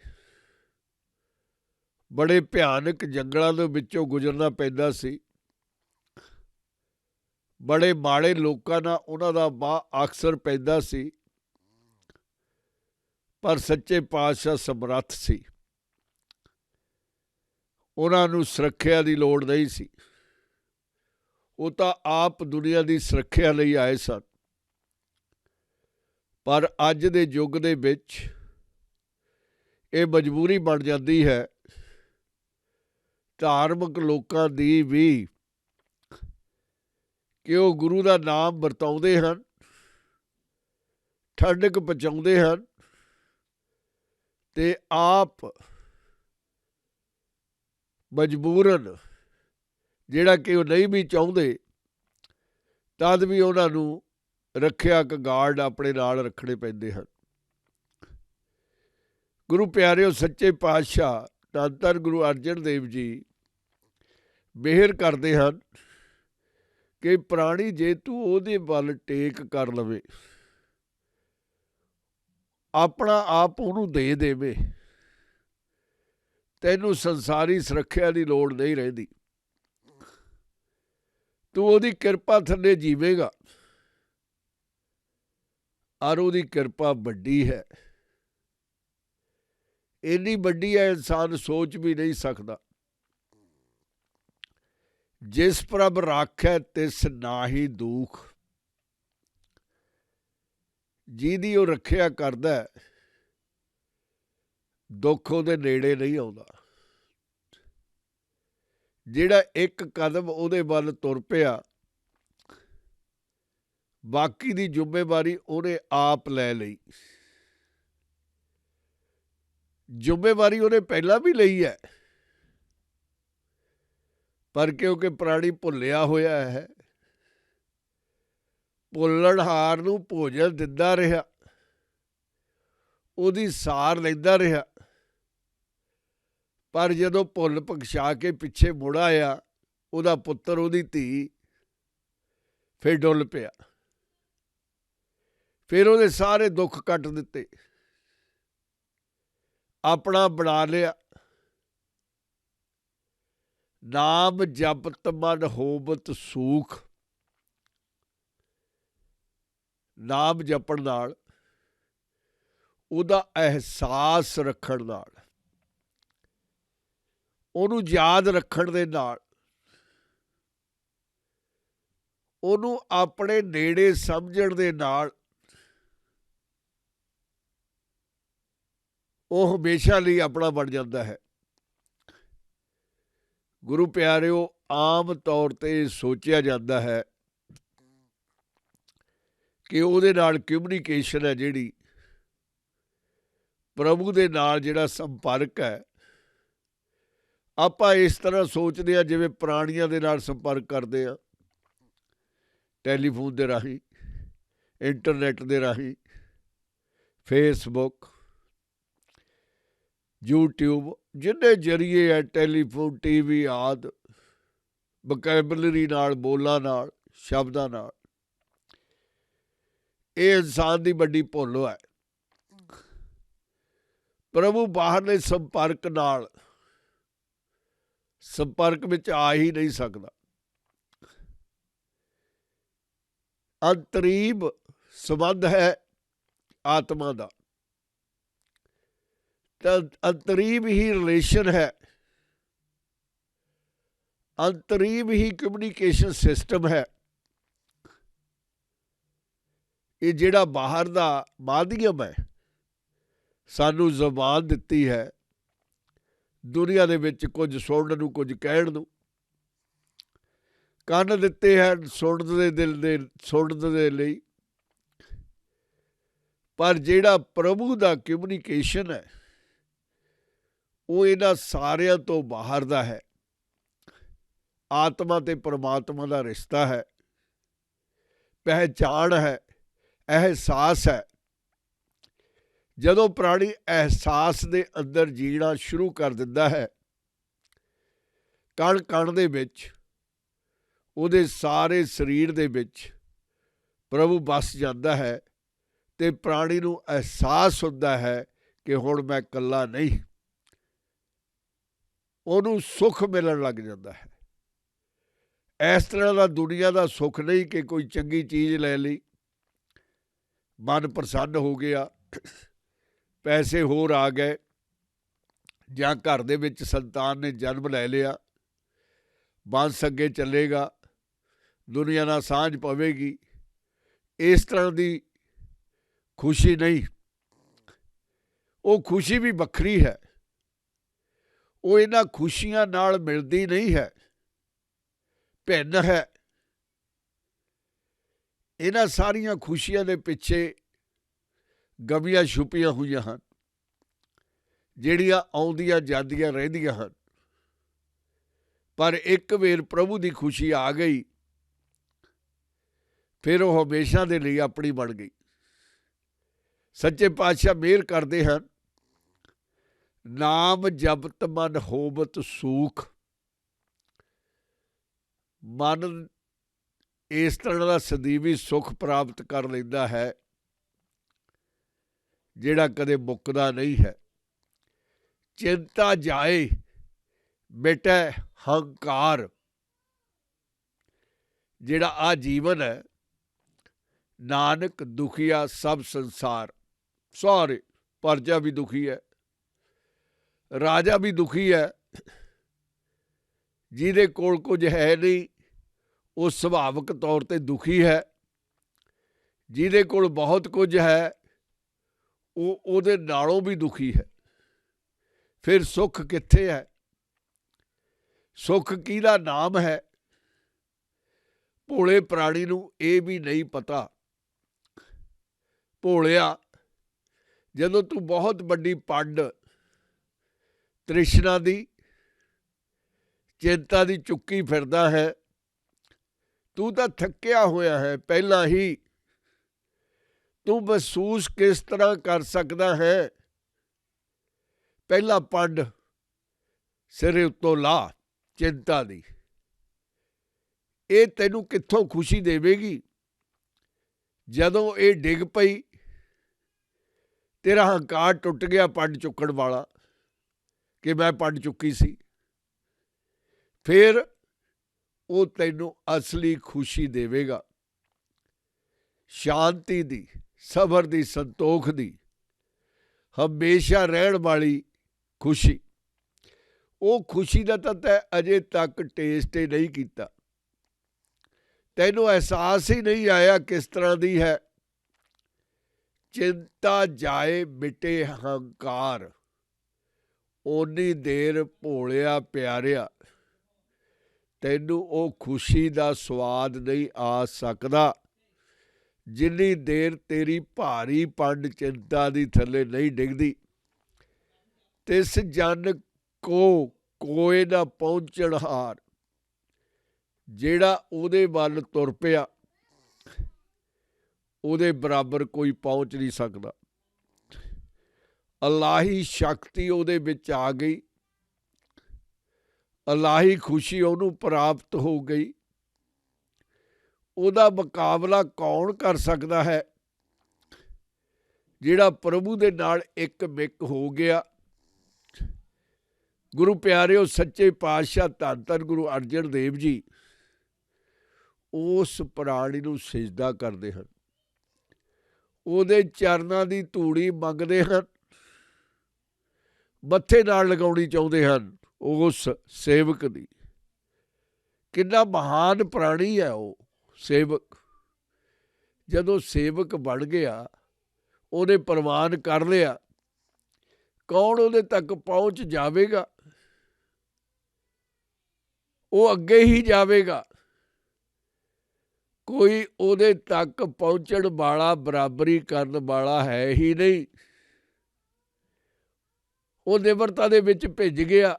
ਬੜੇ ਭਿਆਨਕ ਜੰਗਲਾਂ ਦੇ ਵਿੱਚੋਂ ਗੁਜ਼ਰਨਾ ਪੈਂਦਾ ਸੀ, ਬੜੇ ਮਾੜੇ ਲੋਕਾਂ ਨਾਲ ਉਹਨਾਂ ਦਾ ਵਾਹ ਅਕਸਰ ਪੈਂਦਾ ਸੀ, ਪਰ ਸੱਚੇ ਪਾਤਸ਼ਾਹ ਸਮਰੱਥ ਸੀ। ਉਹਨਾਂ ਨੂੰ ਸੁਰੱਖਿਆ ਦੀ ਲੋੜ ਨਹੀਂ ਸੀ, ਉਹ ਤਾਂ ਆਪ ਦੁਨੀਆ ਦੀ ਸੁਰੱਖਿਆ ਲਈ ਆਏ ਸਨ। ਪਰ ਅੱਜ ਦੇ ਯੁੱਗ ਦੇ ਵਿੱਚ ਇਹ ਮਜਬੂਰੀ ਬਣ ਜਾਂਦੀ ਹੈ ਧਾਰਮਿਕ ਲੋਕਾਂ ਦੀ ਵੀ, ਕਿ ਉਹ ਗੁਰੂ ਦਾ ਨਾਮ ਵਰਤਾਉਂਦੇ ਹਨ, ਠੰਡਕ ਪਹੁੰਚਾਉਂਦੇ ਹਨ, ਤੇ ਆਪ ਮਜਬੂਰਨ, ਜਿਹੜਾ ਕਿ ਉਹ ਨਹੀਂ ਵੀ ਚਾਹੁੰਦੇ, ਤਦ ਵੀ ਉਹਨਾਂ ਨੂੰ ਰੱਖਿਅਕ ਗਾਰਡ ਆਪਣੇ ਨਾਲ ਰੱਖਣੇ ਪੈਂਦੇ ਹਨ। ਗੁਰੂ ਪਿਆਰਿਓ, ਸੱਚੇ ਪਾਤਸ਼ਾਹ ਧੰਨ ਧੰਨ ਗੁਰੂ ਅਰਜਨ ਦੇਵ ਜੀ ਮਿਹਰ ਕਰਦੇ ਹਨ ਕਿ ਪ੍ਰਾਣੀ ਜੇ ਤੂੰ ਉਹਦੇ ਵੱਲ ਟੇਕ ਕਰ ਲਵੇ, ਆਪਣਾ ਆਪ ਉਹਨੂੰ ਦੇ ਦੇਵੇ, ਤੈਨੂੰ ਸੰਸਾਰੀ ਸੁਰੱਖਿਆ ਦੀ ਲੋੜ ਨਹੀਂ ਰਹਿੰਦੀ। ਤੂੰ ਉਹਦੀ ਕਿਰਪਾ ਥੱਲੇ ਜੀਵੇਗਾ, ਔਰ ਉਹਦੀ ਕਿਰਪਾ ਵੱਡੀ ਹੈ, ਇੰਨੀ ਵੱਡੀ ਹੈ ਇਨਸਾਨ ਸੋਚ ਵੀ ਨਹੀਂ ਸਕਦਾ। ਜਿਸ ਪ੍ਰਭ ਰਾਖੈ ਤਿਸ ਨਾਹੀ ਦੂਖ, ਜਿਹਦੀ ਉਹ ਰੱਖਿਆ ਕਰਦਾ, ਦੁੱਖ ਉਹਦੇ ਨੇੜੇ ਨਹੀਂ ਆਉਂਦਾ। ਜਿਹੜਾ ਇੱਕ ਕਦਮ ਉਹਦੇ ਵੱਲ ਤੁਰ ਪਿਆ, ਬਾਕੀ ਦੀ ਜ਼ਿੰਮੇਵਾਰੀ ਉਹਨੇ ਆਪ ਲੈ ਲਈ। ਜ਼ਿੰਮੇਵਾਰੀ ਉਹਨੇ ਪਹਿਲਾਂ ਵੀ ਲਈ ਹੈ, ਪਰ ਕਿਉਂਕਿ ਪ੍ਰਾਣੀ ਭੁੱਲਿਆ ਹੋਇਆ ਹੈ, ਭੁੱਲਣਹਾਰ ਨੂੰ ਭੋਜਨ ਦਿੰਦਾ ਰਿਹਾ, ਉਹਦੀ ਸਾਰ ਲੈਂਦਾ ਰਿਹਾ, ਪਰ ਜਦੋਂ ਭੁੱਲ ਬਖਸ਼ਾ ਕੇ ਪਿੱਛੇ ਮੁੜ ਆਇਆ ਉਹਦਾ ਪੁੱਤਰ, ਉਹਦੀ ਧੀ, ਫਿਰ ਡੁੱਲ ਪਿਆ, ਫਿਰ ਉਹਦੇ ਸਾਰੇ ਦੁੱਖ ਕੱਟ ਦਿੱਤੇ, ਆਪਣਾ ਬਣਾ ਲਿਆ। ਨਾਮ ਜਪਤ ਮਨ ਹੋਵਤ ਸੂਖ, ਨਾਮ ਜਪਣ ਨਾਲ, ਉਹਦਾ ਅਹਿਸਾਸ ਰੱਖਣ ਨਾਲ ਉਹਨੂੰ ਯਾਦ ਰੱਖਣ ਦੇ ਨਾਲ, ਉਹਨੂੰ ਆਪਣੇ ਨੇੜੇ ਸਮਝਣ ਦੇ ਨਾਲ ਉਹ ਹਮੇਸ਼ਾ ਲਈ ਆਪਣਾ ਬਣ ਜਾਂਦਾ ਹੈ। ਗੁਰੂ ਪਿਆਰਿਓ, ਆਮ ਤੌਰ 'ਤੇ ਸੋਚਿਆ ਜਾਂਦਾ ਹੈ ਕਿ ਉਹਦੇ ਨਾਲ ਕਮਿਊਨੀਕੇਸ਼ਨ ਹੈ ਜਿਹੜੀ, ਪ੍ਰਭੂ ਦੇ ਨਾਲ ਜਿਹੜਾ ਸੰਪਰਕ ਹੈ, ਆਪਾਂ ਇਸ ਤਰ੍ਹਾਂ ਸੋਚਦੇ ਹਾਂ ਜਿਵੇਂ ਪ੍ਰਾਣੀਆਂ ਦੇ ਨਾਲ ਸੰਪਰਕ ਕਰਦੇ ਹਾਂ, ਟੈਲੀਫੋਨ ਦੇ ਰਾਹੀਂ, ਇੰਟਰਨੈਟ ਦੇ ਰਾਹੀਂ, ਫੇਸਬੁੱਕ, YouTube, ਜਿੰਨੇ ਜ਼ਰੀਏ ਹੈ, ਟੈਲੀਫੋਨ, TV ਆਦਿ, ਵੋਕੈਬਲਰੀ ਨਾਲ, ਬੋਲਾਂ ਨਾਲ, ਸ਼ਬਦਾਂ ਨਾਲ। ਇਹ ਇਨਸਾਨ ਦੀ ਵੱਡੀ ਭੁੱਲ ਹੈ। ਪ੍ਰਭੂ ਬਾਹਰਲੇ ਸੰਪਰਕ ਨਾਲ ਸੰਪਰਕ ਵਿੱਚ ਆ ਹੀ ਨਹੀਂ ਸਕਦਾ। ਅੰਤਰੀਬ ਸੰਬੰਧ ਹੈ ਆਤਮਾ ਦਾ, ਤਾਂ ਅੰਤਰੀਬ ਹੀ ਰਿਲੇਸ਼ਨ ਹੈ, ਅੰਤਰੀਬ ਹੀ ਕਮਿਊਨੀਕੇਸ਼ਨ ਸਿਸਟਮ ਹੈ। ਇਹ ਜਿਹੜਾ ਬਾਹਰ ਦਾ ਮਾਧਿਅਮ ਹੈ, ਸਾਨੂੰ ਜ਼ਬਾਨ ਦਿੱਤੀ ਹੈ ਦੁਨੀਆ ਦੇ ਵਿੱਚ ਕੁਝ ਸੁਣਨ ਨੂੰ, ਕੁਝ ਕਹਿਣ ਨੂੰ, ਕੰਨ ਦਿੱਤੇ ਹਨ ਸੁਣਨ ਦੇ ਲਈ, ਪਰ ਜਿਹੜਾ ਪ੍ਰਭੂ ਦਾ ਕਮਿਊਨੀਕੇਸ਼ਨ ਹੈ ਉਹ ਇਹਨਾਂ ਸਾਰਿਆਂ ਤੋਂ ਬਾਹਰ ਦਾ ਹੈ। ਆਤਮਾ ਤੇ ਪਰਮਾਤਮਾ ਦਾ ਰਿਸ਼ਤਾ ਹੈ, ਪਹਿਚਾਣ ਹੈ, ਅਹਿਸਾਸ ਹੈ। ਜਦੋਂ ਪ੍ਰਾਣੀ ਅਹਿਸਾਸ ਦੇ ਅੰਦਰ ਜੀਣਾ ਸ਼ੁਰੂ ਕਰ ਦਿੰਦਾ ਹੈ, ਕਣ ਕਣ ਦੇ ਵਿੱਚ, ਉਹਦੇ ਸਾਰੇ ਸਰੀਰ ਦੇ ਵਿੱਚ ਪ੍ਰਭੂ ਵਸ ਜਾਂਦਾ ਹੈ, ਤੇ ਪ੍ਰਾਣੀ ਨੂੰ ਅਹਿਸਾਸ ਹੁੰਦਾ ਹੈ ਕਿ ਹੁਣ ਮੈਂ ਇਕੱਲਾ ਨਹੀਂ। ਉਹਨੂੰ ਸੁੱਖ ਮਿਲਣ ਲੱਗ ਜਾਂਦਾ ਹੈ। ਇਸ ਤਰ੍ਹਾਂ ਦਾ ਦੁਨੀਆ ਦਾ ਸੁੱਖ ਨਹੀਂ ਕਿ ਕੋਈ ਚੰਗੀ ਚੀਜ਼ ਲੈ ਲਈ, ਮਨ ਪ੍ਰਸੰਨ ਹੋ ਗਿਆ, ਪੈਸੇ ਹੋਰ ਆ ਗਏ, ਜਾਂ ਘਰ ਦੇ ਵਿੱਚ ਸੰਤਾਨ ਨੇ ਜਨਮ ਲੈ ਲਿਆ, ਬੰਸ ਅੱਗੇ ਚੱਲੇਗਾ, ਦੁਨੀਆ ਨਾਲ ਸਾਂਝ ਪਵੇਗੀ। ਇਸ ਤਰ੍ਹਾਂ ਦੀ ਖੁਸ਼ੀ ਨਹੀਂ। ਉਹ ਖੁਸ਼ੀ ਵੀ ਵੱਖਰੀ ਹੈ, ਉਹ ਇਹਨਾਂ ਖੁਸ਼ੀਆਂ ਨਾਲ ਮਿਲਦੀ ਨਹੀਂ ਹੈ, ਭਿੰਨ ਹੈ। ਇਹਨਾਂ ਸਾਰੀਆਂ ਖੁਸ਼ੀਆਂ ਦੇ ਪਿੱਛੇ ਗਮੀਆਂ ਛੁਪੀਆਂ ਹੋਈਆਂ ਹਨ, ਜਿਹੜੀਆਂ ਆਉਂਦੀਆਂ ਜਾਂਦੀਆਂ ਰਹਿੰਦੀਆਂ ਹਨ। ਪਰ ਇੱਕ ਵੇਰ ਪ੍ਰਭੂ ਦੀ ਖੁਸ਼ੀ ਆ ਗਈ, ਫਿਰ ਉਹ ਹਮੇਸ਼ਾ ਦੇ ਲਈ ਆਪਣੀ ਬਣ ਗਈ। ਸੱਚੇ ਪਾਤਸ਼ਾਹ ਮਿਹਰ ਕਰਦੇ ਹਨ, ਨਾਮ ਜਪਤ ਮਨ ਹੋਵਤ ਸੂਖ। ਮਨ ਇਸ ਤਰ੍ਹਾਂ ਦਾ ਸਦੀਵੀ ਸੁੱਖ ਪ੍ਰਾਪਤ ਕਰ ਲੈਂਦਾ ਹੈ ਜਿਹੜਾ ਕਦੇ ਮੁੱਕਦਾ ਨਹੀਂ ਹੈ। ਚਿੰਤਾ ਜਾਏ ਮਿਟੈ ਹੰਕਾਰ। ਜਿਹੜਾ ਆ ਜੀਵਨ ਹੈ, ਨਾਨਕ ਦੁਖੀਆ ਸਭ ਸੰਸਾਰ। ਸਾਰੇ ਪਰਜਾ ਵੀ ਦੁਖੀ ਹੈ, ਰਾਜਾ ਵੀ ਦੁਖੀ ਹੈ। ਜਿਹਦੇ ਕੋਲ ਕੁਝ ਹੈ ਨਹੀਂ ਉਹ ਸੁਭਾਵਿਕ ਤੌਰ 'ਤੇ ਦੁਖੀ ਹੈ। ਜਿਹਦੇ ਕੋਲ ਬਹੁਤ ਕੁਝ ਹੈ ਉਹ ਉਹਦੇ ਨਾਲੋਂ ਵੀ ਦੁਖੀ ਹੈ। ਫਿਰ ਸੁੱਖ ਕਿੱਥੇ ਹੈ? ਸੁੱਖ ਕਿਹਦਾ ਨਾਮ ਹੈ? ਭੋਲੇ ਪ੍ਰਾਣੀ ਨੂੰ ਇਹ ਵੀ ਨਹੀਂ ਪਤਾ। ਭੋਲਿਆ, ਜਦੋਂ ਤੂੰ ਬਹੁਤ ਵੱਡੀ ਪੰਡ ਤ੍ਰਿਸ਼ਨਾ ਦੀ, ਚਿੰਤਾ ਦੀ ਚੁੱਕੀ ਫਿਰਦਾ ਹੈ, ਤੂੰ ਤਾਂ ਥੱਕਿਆ ਹੋਇਆ ਹੈ ਪਹਿਲਾਂ ਹੀ। ਤੂੰ ਮਹਿਸੂਸ ਕਿਸ ਤਰ੍ਹਾਂ ਕਰ ਸਕਦਾ ਹੈ? ਪਹਿਲਾ ਪੰਡ ਸਿਰੇ ਉੱਤੋਂ ਲਾ ਚਿੰਤਾ ਦੀ। ਇਹ ਤੈਨੂੰ ਕਿੱਥੋਂ ਖੁਸ਼ੀ ਦੇਵੇਗੀ? ਜਦੋਂ ਇਹ ਡਿੱਗ ਪਈ, ਤੇਰਾ ਹੰਕਾਰ ਟੁੱਟ ਗਿਆ ਪੰਡ ਚੁੱਕਣ ਵਾਲਾ ਕਿ ਮੈਂ ਪੰਡ ਚੁੱਕੀ ਸੀ, ਫਿਰ ਉਹ ਤੈਨੂੰ ਅਸਲੀ ਖੁਸ਼ੀ ਦੇਵੇਗਾ। ਸ਼ਾਂਤੀ ਦੀ, ਸਬਰ ਦੀ, ਸੰਤੋਖ ਦੀ, ਹਮੇਸ਼ਾ ਰਹਿਣ ਵਾਲੀ ਖੁਸ਼ੀ। ਉਹ ਖੁਸ਼ੀ ਦਾ ਤਾਂ ਤੈਂ ਅਜੇ ਤੱਕ ਟੇਸਟ ਹੀ ਨਹੀਂ ਕੀਤਾ। ਤੈਨੂੰ ਅਹਿਸਾਸ ਹੀ ਨਹੀਂ ਆਇਆ ਕਿਸ ਤਰ੍ਹਾਂ ਦੀ ਹੈ। ਚਿੰਤਾ ਜਾਏ ਮਿਟੇ ਹੰਕਾਰ, ਓਨੀ ਦੇਰ ਭੋਲਿਆ ਪਿਆਰਿਆ ਤੈਨੂੰ ਉਹ ਖੁਸ਼ੀ ਦਾ ਸਵਾਦ ਨਹੀਂ ਆ ਸਕਦਾ ਜਿੰਨੀ ਦੇਰ ਤੇਰੀ ਭਾਰੀ ਪੰਡ ਚਿੰਤਾ ਦੀ ਥੱਲੇ ਨਹੀਂ ਡਿੱਗਦੀ। ਤਿਸ ਜਨ ਕੋ ਕੋਏ ਨਾ ਪਹੁੰਚਣ ਹਾਰ, ਜਿਹੜਾ ਉਹਦੇ ਵੱਲ ਤੁਰ ਪਿਆ ਉਹਦੇ ਬਰਾਬਰ ਕੋਈ ਪਹੁੰਚ ਨਹੀਂ ਸਕਦਾ। ਅਲਾਹੀ ਸ਼ਕਤੀ ਉਹਦੇ ਵਿੱਚ ਆ ਗਈ, ਅਲਾਹੀ ਖੁਸ਼ੀ ਉਹਨੂੰ ਪ੍ਰਾਪਤ ਹੋ ਗਈ। ਉਹਦਾ ਮੁਕਾਬਲਾ ਕੌਣ ਕਰ ਸਕਦਾ ਹੈ? ਜਿਹੜਾ ਪ੍ਰਭੂ ਦੇ ਨਾਲ ਇੱਕ ਮਿੱਕ ਹੋ ਗਿਆ। ਗੁਰੂ ਪਿਆਰਿਓ, ਸੱਚੇ ਪਾਤਸ਼ਾਹ ਧੰਨ ਧੰਨ ਗੁਰੂ ਅਰਜਨ ਦੇਵ ਜੀ ਉਸ ਪ੍ਰਾਣੀ ਨੂੰ ਸਿਜਦਾ ਕਰਦੇ ਹਨ, ਉਹਦੇ ਚਰਨਾਂ ਦੀ ਧੂੜੀ ਮੰਗਦੇ ਹਨ, ਮੱਥੇ ਨਾਲ ਲਗਾਉਣੀ ਚਾਹੁੰਦੇ ਹਨ ਉਸ ਸੇਵਕ ਦੀ। ਕਿੰਨਾ ਮਹਾਨ ਪ੍ਰਾਣੀ ਹੈ ਉਹ ਸੇਵਕ। ਜਦੋਂ ਸੇਵਕ ਬਣ ਗਿਆ, ਉਹਨੇ ਪ੍ਰਵਾਨ ਕਰ ਲਿਆ, ਕੌਣ ਉਹਦੇ ਤੱਕ ਪਹੁੰਚ ਜਾਵੇਗਾ? ਉਹ ਅੱਗੇ ਹੀ ਜਾਵੇਗਾ। ਕੋਈ ਉਹਦੇ ਤੱਕ ਪਹੁੰਚਣ ਵਾਲਾ, ਬਰਾਬਰੀ ਕਰਨ ਵਾਲਾ ਹੈ ਹੀ ਨਹੀਂ। ਉਹ ਨਿਮਰਤਾ ਦੇ ਵਿੱਚ ਭਿੱਜ ਗਿਆ।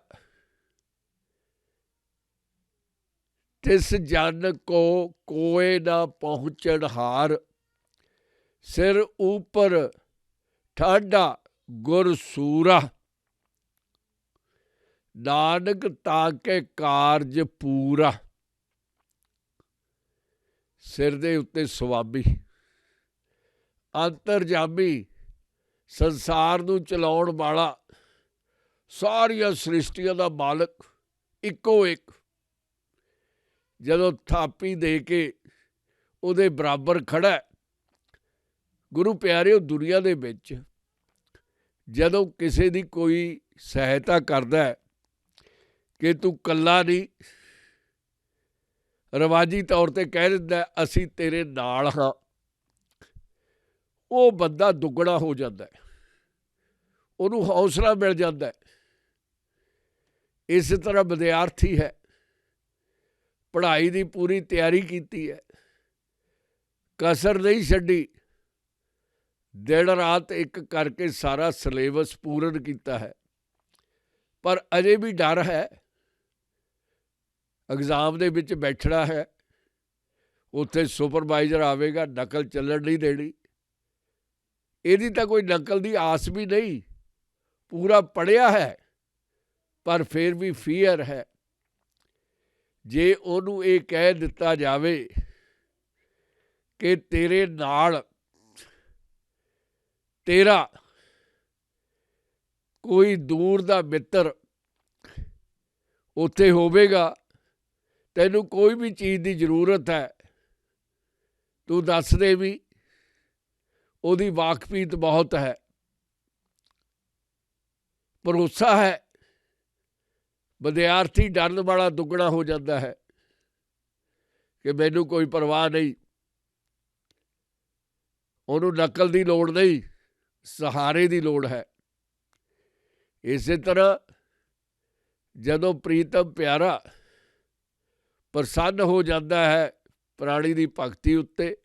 ਤਿਸ ਜਨ ਕੋ ਕੋਏ ਨਾ ਪਹੁੰਚਣ ਹਾਰ, ਸਿਰ ਉੱਪਰ ਠਾਡਾ ਗੁਰ ਸੂਰਾ, ਨਾਨਕ ਤਾਕੇ ਕਾਰਜ ਪੂਰਾ। ਸਿਰ ਦੇ ਉੱਤੇ ਸੁਆਮੀ, ਅੰਤਰਜਾਮੀ, ਸੰਸਾਰ ਨੂੰ ਚਲਾਉਣ ਵਾਲਾ, ਸਾਰੀਆਂ ਸ੍ਰਿਸ਼ਟੀਆਂ ਦਾ ਮਾਲਕ ਇੱਕੋ ਇੱਕ, ਜਦੋਂ ਥਾਪੀ ਦੇ ਕੇ ਉਹਦੇ ਬਰਾਬਰ ਖੜ੍ਹਾ। ਗੁਰੂ ਪਿਆਰਿਓ, ਦੁਨੀਆ ਦੇ ਵਿੱਚ ਜਦੋਂ ਕਿਸੇ ਦੀ ਕੋਈ ਸਹਾਇਤਾ ਕਰਦਾ ਹੈ ਕਿ ਤੂੰ ਇਕੱਲਾ ਨਹੀਂ, ਰਿਵਾਜੀ ਤੌਰ 'ਤੇ ਕਹਿ ਦਿੰਦਾ ਅਸੀਂ ਤੇਰੇ ਨਾਲ ਹਾਂ, ਉਹ ਬੰਦਾ ਦੁੱਗਣਾ ਹੋ ਜਾਂਦਾ ਹੈ, ਉਹਨੂੰ ਹੌਸਲਾ ਮਿਲ ਜਾਂਦਾ ਹੈ। ਇਸੇ ਤਰ੍ਹਾਂ ਵਿਦਿਆਰਥੀ ਹੈ, ਪੜ੍ਹਾਈ ਦੀ ਪੂਰੀ ਤਿਆਰੀ ਕੀਤੀ ਹੈ, ਕਸਰ ਨਹੀਂ ਛੱਡੀ, ਦਿਨ ਰਾਤ ਇੱਕ ਕਰਕੇ ਸਾਰਾ ਸਿਲੇਬਸ ਪੂਰਨ ਕੀਤਾ ਹੈ, ਪਰ ਅਜੇ ਵੀ ਡਰ ਹੈ। ਐਗਜ਼ਾਮ ਦੇ ਵਿੱਚ ਬੈਠਣਾ ਹੈ, ਉੱਥੇ ਸੁਪਰਵਾਈਜ਼ਰ ਆਵੇਗਾ, ਨਕਲ ਚੱਲਣ ਨਹੀਂ ਦੇਣੀ। ਇਹਦੀ ਤਾਂ ਕੋਈ ਨਕਲ ਦੀ ਆਸ ਵੀ ਨਹੀਂ, ਪੂਰਾ ਪੜ੍ਹਿਆ ਹੈ, ਪਰ ਫਿਰ ਵੀ ਫੀਅਰ ਹੈ। ਜੇ ਉਹਨੂੰ ਇਹ ਕਹਿ ਦਿੱਤਾ ਜਾਵੇ ਕਿ ਤੇਰੇ ਨਾਲ ਤੇਰਾ ਕੋਈ ਦੂਰ ਦਾ ਮਿੱਤਰ ਉੱਥੇ ਹੋਵੇਗਾ, ਤੈਨੂੰ ਕੋਈ ਵੀ ਚੀਜ਼ ਦੀ ਜ਼ਰੂਰਤ ਹੈ, ਤੂੰ ਦੱਸ ਦੇ ਵੀ, ਉਹਦੀ ਵਾਕਫੀਤ ਬਹੁਤ ਹੈ, ਭਰੋਸਾ ਹੈ। ਵਿਦਿਆਰਥੀ ਡਰਨ ਵਾਲਾ ਦੁੱਗਣਾ ਹੋ ਜਾਂਦਾ ਹੈ ਕਿ ਮੈਨੂੰ ਕੋਈ ਪਰਵਾਹ ਨਹੀਂ, ਉਹਨੂੰ ਨਕਲ ਦੀ ਲੋੜ ਨਹੀਂ, ਸਹਾਰੇ ਦੀ ਲੋੜ ਹੈ। ਇਸੇ ਤਰ੍ਹਾਂ ਜਦੋਂ ਪ੍ਰੀਤਮ ਪਿਆਰਾ ਪ੍ਰਸੰਨ ਹੋ ਜਾਂਦਾ ਹੈ ਪ੍ਰਾਣੀ ਦੀ ਭਗਤੀ ਉੱਤੇ,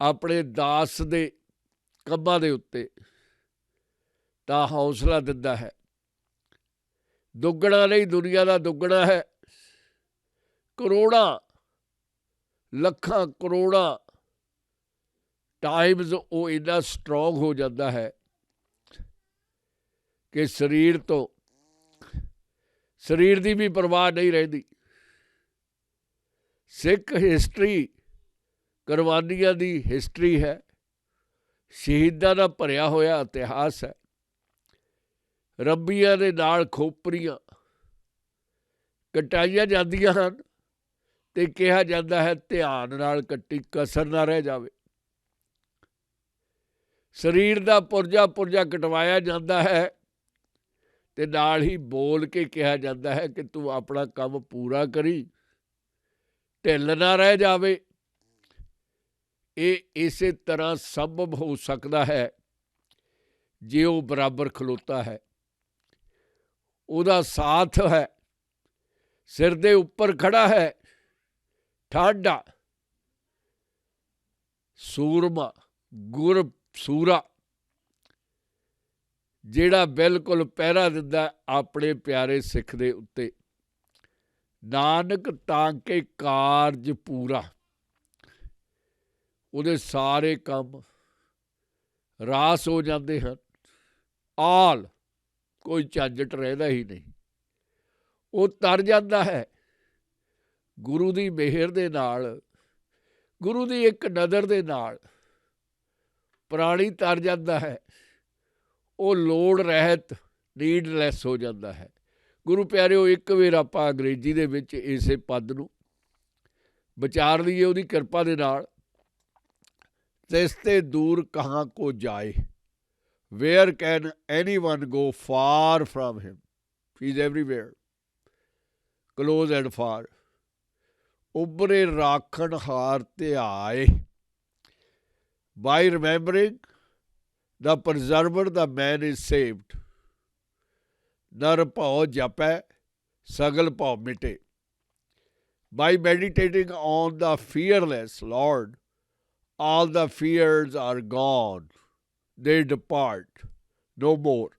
ਆਪਣੇ ਦਾਸ ਦੇ ਕੰਮਾਂ ਦੇ ਉੱਤੇ, ਤਾਂ ਹੌਸਲਾ ਦਿੰਦਾ ਹੈ। ਦੁੱਗਣਾ ਨਹੀਂ, ਦੁਨੀਆ ਦਾ ਦੁੱਗਣਾ ਹੈ। ਕਰੋੜਾਂ, ਲੱਖਾਂ ਕਰੋੜਾਂ ਟਾਈਮਜ਼ ਉਹ ਇੰਨਾ ਸਟਰੋਂਗ ਹੋ ਜਾਂਦਾ ਹੈ ਕਿ ਸਰੀਰ ਦੀ ਵੀ ਪਰਵਾਹ ਨਹੀਂ ਰਹਿੰਦੀ। ਸਿੱਖ ਹਿਸਟਰੀ ਕੁਰਬਾਨੀਆਂ ਦੀ ਹਿਸਟਰੀ ਹੈ, ਸ਼ਹੀਦਾਂ ਦਾ ਭਰਿਆ ਹੋਇਆ ਇਤਿਹਾਸ ਹੈ। ਰੱਬੀਆਂ ਦੇ ਨਾਲ ਖੋਪਰੀਆਂ ਕਟਾਈਆਂ ਜਾਂਦੀਆਂ ਹਨ ਅਤੇ ਕਿਹਾ ਜਾਂਦਾ ਹੈ ਧਿਆਨ ਨਾਲ ਕੱਟੀ, ਕਸਰ ਨਾ ਰਹਿ ਜਾਵੇ। ਸਰੀਰ ਦਾ ਪੁਰਜਾ ਕਟਵਾਇਆ ਜਾਂਦਾ ਹੈ ਤੇ ਨਾਲ ਹੀ ਬੋਲ ਕੇ ਕਿਹਾ ਜਾਂਦਾ ਹੈ ਕਿ ਤੂੰ ਆਪਣਾ ਕੰਮ ਪੂਰਾ ਕਰੀ, ਢਿੱਲ ਨਾ ਰਹਿ ਜਾਵੇ। ਇਹ ਇਸੇ ਤਰ੍ਹਾਂ ਸੰਭਵ ਹੋ ਸਕਦਾ ਹੈ ਜੇ ਉਹ ਬਰਾਬਰ ਖਲੋਤਾ ਹੈ, ਉਹਦਾ ਸਾਥ ਹੈ, ਸਿਰ ਦੇ ਉੱਪਰ ਖੜਾ ਹੈ, ਠਾਡਾ ਸੂਰਮਾ ਗੁਰਸੂਰਾ, ਜਿਹੜਾ ਬਿਲਕੁਲ ਪਹਿਰਾ ਦਿੰਦਾ ਆਪਣੇ ਪਿਆਰੇ ਸਿੱਖ ਦੇ ਉੱਤੇ। ਨਾਨਕ ਤਾਂ ਕਿ ਕਾਰਜ ਪੂਰਾ, ਉਹਦੇ ਸਾਰੇ ਕੰਮ ਰਾਸ ਹੋ ਜਾਂਦੇ ਹਨ। ਆਲ, ਕੋਈ ਝੰਜਟ ਰਹਿੰਦਾ ਹੀ ਨਹੀਂ। ਉਹ ਤਰ ਜਾਂਦਾ ਹੈ ਗੁਰੂ ਦੀ ਮਿਹਰ ਦੇ ਨਾਲ, ਗੁਰੂ ਦੀ ਇੱਕ ਨਜ਼ਰ ਦੇ ਨਾਲ ਪ੍ਰਾਣੀ ਤਰ ਜਾਂਦਾ ਹੈ। ਉਹ ਲੋੜ ਰਹਿਤ, ਨੀਡਲੈਸ ਹੋ ਜਾਂਦਾ ਹੈ। ਗੁਰੂ ਪਿਆਰਿਓ, ਇੱਕ ਵਾਰ ਆਪਾਂ ਅੰਗਰੇਜ਼ੀ ਦੇ ਵਿੱਚ ਇਸੇ ਪਦ ਨੂੰ ਵਿਚਾਰ ਲਈਏ ਉਹਦੀ ਕਿਰਪਾ ਦੇ ਨਾਲ। ਤਿਸ ਤੇ ਦੂਰ ਕਹਾਂ ਕੋ ਜਾਏ, where can anyone go far from him, he is everywhere, close and far. ਉਭਰੇ ਰਾਖਣ ਹਾਰ ਧਿਆਏ, by remembering the preserver, the man is saved। ਨਰ ਭਉ ਜਪੈ ਸਗਲ ਭਉ ਮਿਟੇ, by meditating on the fearless Lord, all the fears are gone, they depart no more।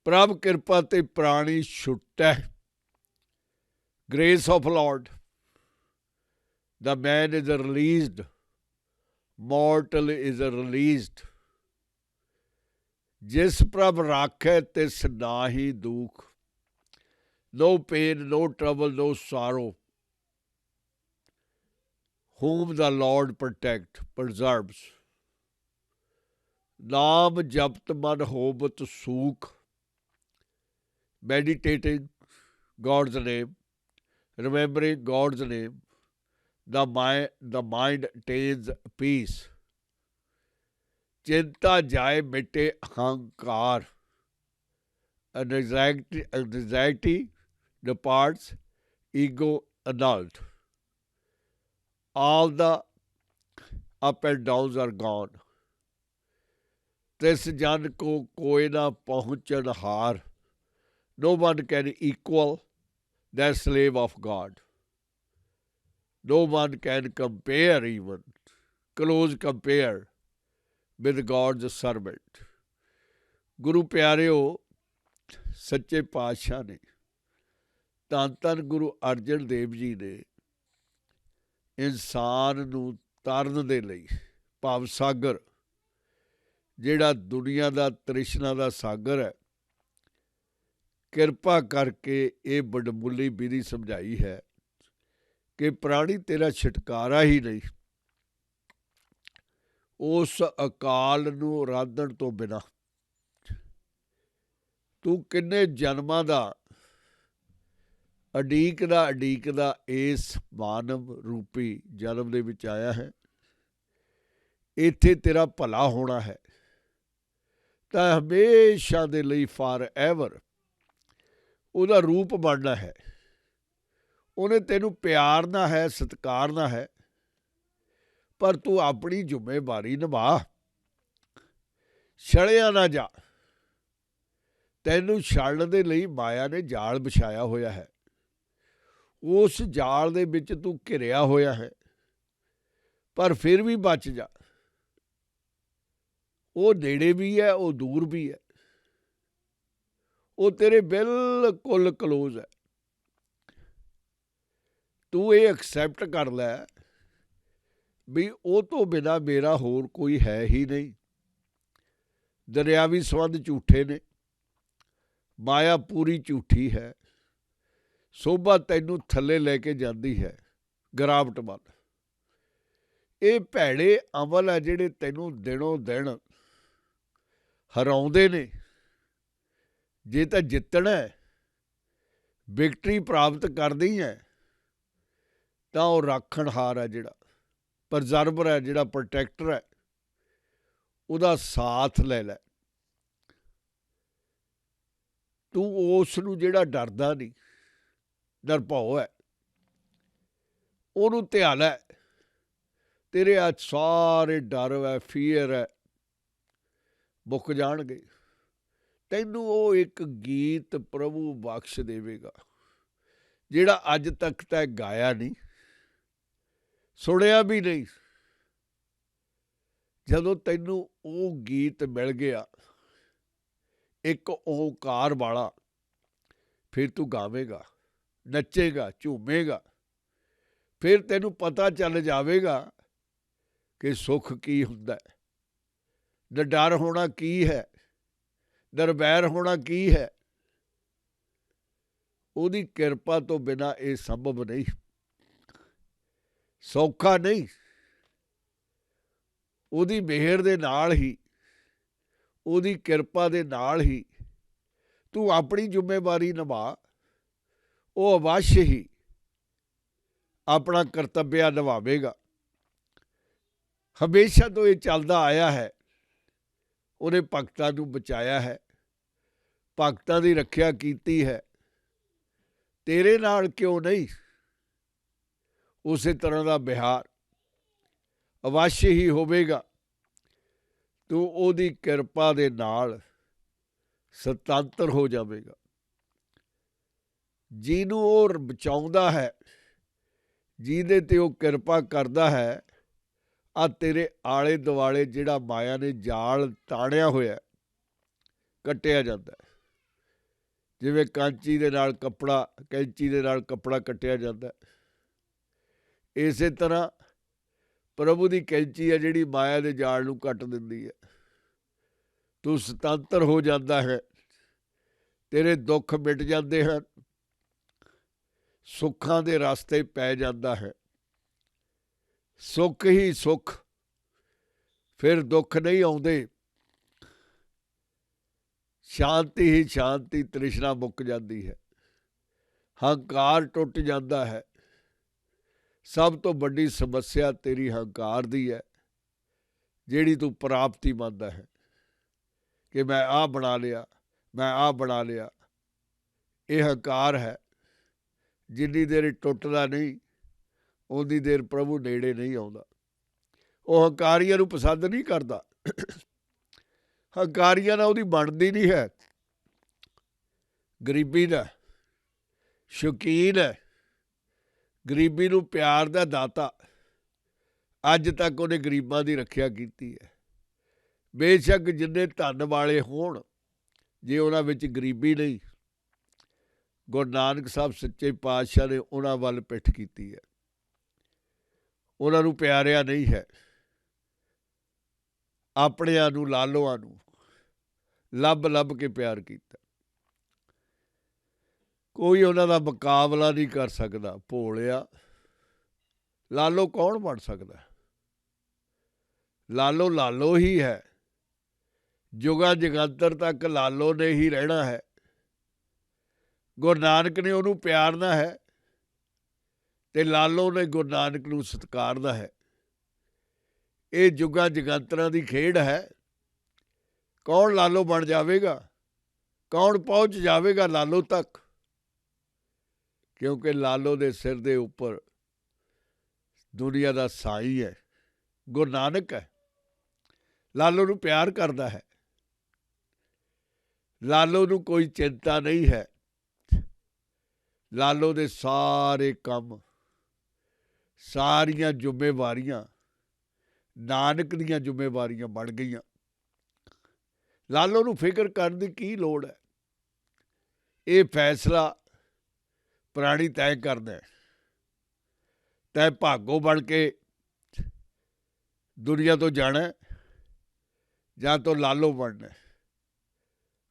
ਪ੍ਰਭ ਕਿਰਪਾ ਤੇ ਪ੍ਰਾਣੀ ਛੁਟੈ, grace of Lord, the man is released, mortal is released। ਜਿਸ ਪ੍ਰਭ ਰਾਖੈ ਤਿਸ ਨਾਹੀ ਦੁਖ, no pain, no trouble, no sorrow। whom the Lord preserves। ਨਾਮ ਜਪਤ ਮਨ ਹੋਵਤ ਸੂਖ, meditating God's name, remembering God's name, the mind attains peace। चिंता जाए मिटे अहंकार, anxiety departs, ego annulled, all the up and downs are gone। तिस जन को कोई ना पहुँचन हार, no one can equal that slave of God। No one can compare, even close compare with God's servant। ਗੁਰੂ ਪਿਆਰਿਓ, ਸੱਚੇ ਪਾਤਸ਼ਾਹ ਨੇ, ਧੰਨ ਧੰਨ ਗੁਰੂ ਅਰਜਨ ਦੇਵ ਜੀ ਨੇ ਇਨਸਾਨ ਨੂੰ ਤਾਰਨ ਦੇ ਲਈ ਭਵ ਸਾਗਰ, ਜਿਹੜਾ ਦੁਨੀਆ ਦਾ ਤ੍ਰਿਸ਼ਨਾ ਦਾ ਸਾਗਰ ਹੈ, ਕਿਰਪਾ ਕਰਕੇ ਇਹ ਵਡਮੁੱਲੀ ਵਿਧੀ ਸਮਝਾਈ ਹੈ ਕਿ ਪ੍ਰਾਣੀ ਤੇਰਾ ਛੁਟਕਾਰਾ ਹੀ ਨਹੀਂ, ਉਸ ਅਕਾਲ ਨੂੰ ਰਾਧਣ ਤੋਂ ਬਿਨਾਂ ਤੂੰ ਕਿੰਨੇ ਜਨਮਾਂ ਦਾ ਅਡੀਕਦਾ ਇਸ ਮਾਨਵ ਰੂਪੀ ਜਨਮ ਦੇ ਵਿੱਚ ਆਇਆ ਹੈ। ਇੱਥੇ ਤੇਰਾ ਭਲਾ ਹੋਣਾ ਹੈ ਤਾਂ ਹਮੇਸ਼ਾ ਦੇ ਲਈ ਫਾਰ ਐਵਰ ਉਹਦਾ ਰੂਪ ਬਣਨਾ ਹੈ। ਉਹਨੇ ਤੈਨੂੰ ਪਿਆਰਨਾ ਹੈ, ਸਤਿਕਾਰਨਾ ਹੈ, ਪਰ ਤੂੰ ਆਪਣੀ ਜ਼ਿੰਮੇਵਾਰੀ ਨਿਭਾ, ਛੜਿਆ ਨਾ ਜਾ। ਤੈਨੂੰ ਛੱਡਣ ਦੇ ਲਈ ਮਾਇਆ ਨੇ ਜਾਲ ਵਿਛਾਇਆ ਹੋਇਆ ਹੈ, ਉਸ ਜਾਲ ਦੇ ਵਿੱਚ ਤੂੰ ਘਿਰਿਆ ਹੋਇਆ ਹੈ, ਪਰ ਫਿਰ ਵੀ ਬਚ ਜਾ। ਉਹ ਨੇੜੇ ਵੀ ਹੈ, ਉਹ ਦੂਰ ਵੀ ਹੈ, ਉਹ ਤੇਰੇ ਬਿਲਕੁਲ ਕਲੋਜ਼ ਹੈ। ਤੂੰ ਇਹ ਐਕਸੈਪਟ ਕਰ ਲੈ ਵੀ ਉਹ ਤੋਂ ਬਿਨਾਂ ਮੇਰਾ ਹੋਰ ਕੋਈ ਹੈ ਹੀ ਨਹੀਂ। ਦਰਿਆਵੀ ਸੰਬੰਧ ਝੂਠੇ ਨੇ, ਮਾਇਆ ਪੂਰੀ ਝੂਠੀ ਹੈ, ਸੋਭਾ ਤੈਨੂੰ ਥੱਲੇ ਲੈ ਕੇ ਜਾਂਦੀ ਹੈ ਗਿਰਾਵਟ ਵੱਲ। ਇਹ ਭੈੜੇ ਅਮਲ ਹੈ ਜਿਹੜੇ ਤੈਨੂੰ ਦਿਨੋਂ ਦਿਨ ਹਰਾਉਂਦੇ ਨੇ। ਜੇ ਤਾਂ ਜਿੱਤਣਾ, ਵਿਕਟਰੀ ਪ੍ਰਾਪਤ ਕਰਨੀ ਹੈ, ਤਾਂ ਉਹ ਰਾਖਣਹਾਰ ਹੈ, ਜਿਹੜਾ ਪ੍ਰਜ਼ਰਵਰ ਹੈ, ਜਿਹੜਾ ਪ੍ਰੋਟੈਕਟਰ ਹੈ, ਉਹਦਾ ਸਾਥ ਲੈ ਲੈ। ਤੂੰ ਉਸ ਨੂੰ ਜਿਹੜਾ ਡਰਦਾ ਨਹੀਂ, ਡਰਪਾਓ ਹੈ, ਉਹਨੂੰ ਧਿਆ ਲੈ। ਤੇਰੇ ਅੱਜ ਸਾਰੇ ਡਰ ਹੈ, ਫੀਅਰ ਹੈ, ਮੁੱਕ ਜਾਣਗੇ। ਤੈਨੂੰ ਉਹ ਇੱਕ ਗੀਤ ਪ੍ਰਭੂ ਬਖਸ਼ ਦੇਵੇਗਾ ਜਿਹੜਾ ਅੱਜ ਤੱਕ ਤੈਂ ਗਾਇਆ ਨਹੀਂ, ਸੁਣਿਆ ਵੀ ਨਹੀਂ। ਜਦੋਂ ਤੈਨੂੰ ਉਹ ਗੀਤ ਮਿਲ ਗਿਆ ਇੱਕ ਓਂਕਾਰ ਵਾਲਾ, ਫਿਰ ਤੂੰ ਗਾਵੇਗਾ, ਨੱਚੇਗਾ, ਝੂਮੇਗਾ। ਫਿਰ ਤੈਨੂੰ ਪਤਾ ਚੱਲ ਜਾਵੇਗਾ ਕਿ ਸੁੱਖ ਕੀ ਹੁੰਦਾ, ਡਰ ਹੋਣਾ ਕੀ ਹੈ, ਨਿਰਵੈਰ ਹੋਣਾ ਕੀ ਹੈ। ਉਹਦੀ ਕਿਰਪਾ ਤੋਂ ਬਿਨਾਂ ਇਹ ਸੰਭਵ ਨਹੀਂ, ਸੌਖਾ ਨਹੀਂ। ਉਹਦੀ ਮਿਹਰ ਦੇ ਨਾਲ ਹੀ, ਉਹਦੀ ਕਿਰਪਾ ਦੇ ਨਾਲ ਹੀ ਤੂੰ ਆਪਣੀ ਜ਼ਿੰਮੇਵਾਰੀ ਨਿਭਾ। ਉਹ ਅਵੱਸ਼ ਹੀ ਆਪਣਾ ਕਰਤੱਵਿਆ ਨਿਭਾਵੇਗਾ। ਹਮੇਸ਼ਾ ਤੋਂ ਇਹ ਚੱਲਦਾ ਆਇਆ ਹੈ। ਉਹਨੇ ਭਗਤਾਂ ਨੂੰ ਬਚਾਇਆ ਹੈ, ਭਗਤਾਂ ਦੀ ਰੱਖਿਆ ਕੀਤੀ ਹੈ। ਤੇਰੇ ਨਾਲ ਕਿਉਂ ਨਹੀਂ? ਉਸੇ ਤਰ੍ਹਾਂ ਦਾ ਵਿਹਾਰ ਅਵੱਸ਼ ਹੀ ਹੋਵੇਗਾ। ਤੂੰ ਉਹਦੀ ਕਿਰਪਾ ਦੇ ਨਾਲ ਸੁਤੰਤਰ ਹੋ ਜਾਵੇਗਾ। ਜਿਹਨੂੰ ਉਹ ਬਚਾਉਂਦਾ ਹੈ, ਜਿਹਦੇ 'ਤੇ ਉਹ ਕਿਰਪਾ ਕਰਦਾ ਹੈ, ਆ ਤੇਰੇ ਆਲੇ ਦੁਆਲੇ ਜਿਹੜਾ ਮਾਇਆ ਨੇ ਜਾਲ ਤਾਣਿਆ ਹੋਇਆ, ਕੱਟਿਆ ਜਾਂਦਾ। ਜਿਵੇਂ ਕੈਂਚੀ ਦੇ ਨਾਲ ਕੱਪੜਾ ਕੱਟਿਆ ਜਾਂਦਾ, ਇਸੇ ਤਰ੍ਹਾਂ ਪ੍ਰਭੂ ਦੀ ਕੈਂਚੀ ਹੈ ਜਿਹੜੀ ਮਾਇਆ ਦੇ ਜਾਲ ਨੂੰ ਕੱਟ ਦਿੰਦੀ ਹੈ। ਤੂੰ ਸੁਤੰਤਰ ਹੋ ਜਾਂਦਾ ਹੈ, ਤੇਰੇ ਦੁੱਖ ਮਿਟ ਜਾਂਦੇ ਹਨ, ਸੁੱਖਾਂ ਦੇ ਰਸਤੇ ਪੈ ਜਾਂਦਾ ਹੈ। ਸੁੱਖ ਹੀ ਸੁੱਖ, ਫਿਰ ਦੁੱਖ ਨਹੀਂ ਆਉਂਦੇ। ਸ਼ਾਂਤੀ ਹੀ ਸ਼ਾਂਤੀ, ਤ੍ਰਿਸ਼ਨਾ ਮੁੱਕ ਜਾਂਦੀ ਹੈ, ਹੰਕਾਰ ਟੁੱਟ ਜਾਂਦਾ ਹੈ। ਸਭ ਤੋਂ ਵੱਡੀ ਸਮੱਸਿਆ ਤੇਰੀ ਹੰਕਾਰ ਦੀ ਹੈ, ਜਿਹੜੀ ਤੂੰ ਪ੍ਰਾਪਤੀ ਮੰਨਦਾ ਹੈ ਕਿ ਮੈਂ ਆਹ ਬਣਾ ਲਿਆ, ਮੈਂ ਆਹ ਬਣਾ ਲਿਆ। ਇਹ ਹੰਕਾਰ ਹੈ। ਜਿੰਨੀ ਦੇਰ ਟੁੱਟਦਾ ਨਹੀਂ, ਉਨੀ ਦੇਰ ਪ੍ਰਭੂ ਨੇੜੇ ਨਹੀਂ ਆਉਂਦਾ। ਉਹ ਹੰਕਾਰੀਆਂ ਨੂੰ ਪਸੰਦ ਨਹੀਂ ਕਰਦਾ। ਹੰਕਾਰੀਆਂ ਨਾਲ ਉਹਦੀ ਬਣਦੀ ਨਹੀਂ ਹੈ। ਗਰੀਬੀ ਦਾ ਸ਼ੌਕੀਨ ਹੈ, ਗਰੀਬੀ ਨੂੰ ਪਿਆਰ ਦਾ ਦਾਤਾ। ਅੱਜ ਤੱਕ ਉਹਨੇ ਗਰੀਬਾਂ ਦੀ ਰੱਖਿਆ ਕੀਤੀ ਹੈ। ਬੇਸ਼ੱਕ ਜਿੰਨੇ ਧਨ ਵਾਲੇ ਹੋਣ, ਜੇ ਉਹਨਾਂ ਵਿੱਚ ਗਰੀਬੀ ਨਹੀਂ, ਗੁਰੂ ਨਾਨਕ ਸਾਹਿਬ ਸੱਚੇ ਪਾਤਸ਼ਾਹ ਨੇ ਉਹਨਾਂ ਵੱਲ ਪਿੱਠ ਕੀਤੀ ਹੈ, ਉਹਨਾਂ ਨੂੰ ਪਿਆਰਿਆ ਨਹੀਂ ਹੈ। ਆਪਣਿਆਂ ਨੂੰ, ਲਾਲੋਆਂ ਨੂੰ ਲੱਭ ਲੱਭ ਕੇ ਪਿਆਰ ਕੀਤਾ। ਕੋਈ ਉਹਨਾਂ ਦਾ ਮੁਕਾਬਲਾ ਨਹੀਂ ਕਰ ਸਕਦਾ। ਭੋਲਿਆ ਲਾਲੋ ਕੌਣ ਬਣ ਸਕਦਾ? ਲਾਲੋ ਲਾਲੋ ਹੀ ਹੈ। ਜੁਗਾਂ ਜਗਾਂਤਰ ਤੱਕ ਲਾਲੋ ਨੇ ਹੀ ਰਹਿਣਾ ਹੈ। ਗੁਰੂ ਨਾਨਕ ਨੇ ਉਹਨੂੰ ਪਿਆਰਨਾ ਹੈ ਅਤੇ ਲਾਲੋ ਨੇ ਗੁਰੂ ਨਾਨਕ ਨੂੰ ਸਤਿਕਾਰਨਾ ਹੈ। ਇਹ ਜੁਗਾਂ ਜਗਾਂਤਰਾਂ ਦੀ ਖੇਡ ਹੈ। ਕੌਣ ਲਾਲੋ ਬਣ ਜਾਵੇਗਾ, ਕੌਣ ਪਹੁੰਚ ਜਾਵੇਗਾ ਲਾਲੋ ਤੱਕ? ਕਿਉਂਕਿ ਲਾਲੋ ਦੇ ਸਿਰ ਦੇ ਉੱਪਰ ਦੁਨੀਆ ਦਾ ਸਾਈਂ ਹੈ, ਗੁਰੂ ਨਾਨਕ ਹੈ। ਲਾਲੋ ਨੂੰ ਪਿਆਰ ਕਰਦਾ ਹੈ। ਲਾਲੋ ਨੂੰ ਕੋਈ ਚਿੰਤਾ ਨਹੀਂ ਹੈ। ਲਾਲੋ ਦੇ ਸਾਰੇ ਕੰਮ, ਸਾਰੀਆਂ ਜ਼ਿੰਮੇਵਾਰੀਆਂ ਨਾਨਕ ਦੀਆਂ ਜ਼ਿੰਮੇਵਾਰੀਆਂ ਬਣ ਗਈਆਂ। ਲਾਲੋ ਨੂੰ ਫਿਕਰ ਕਰਨ ਦੀ ਕੀ ਲੋੜ ਹੈ? ਇਹ ਫੈਸਲਾ ਪ੍ਰਾਣੀ ਤੈਅ ਕਰਦਾ। ਤੈਂ ਭਾਗੋ ਬਣ ਕੇ ਦੁਨੀਆ ਤੋਂ ਜਾਣਾ ਜਾਂ ਤੋਂ ਲਾਲੋ ਬਣਨਾ।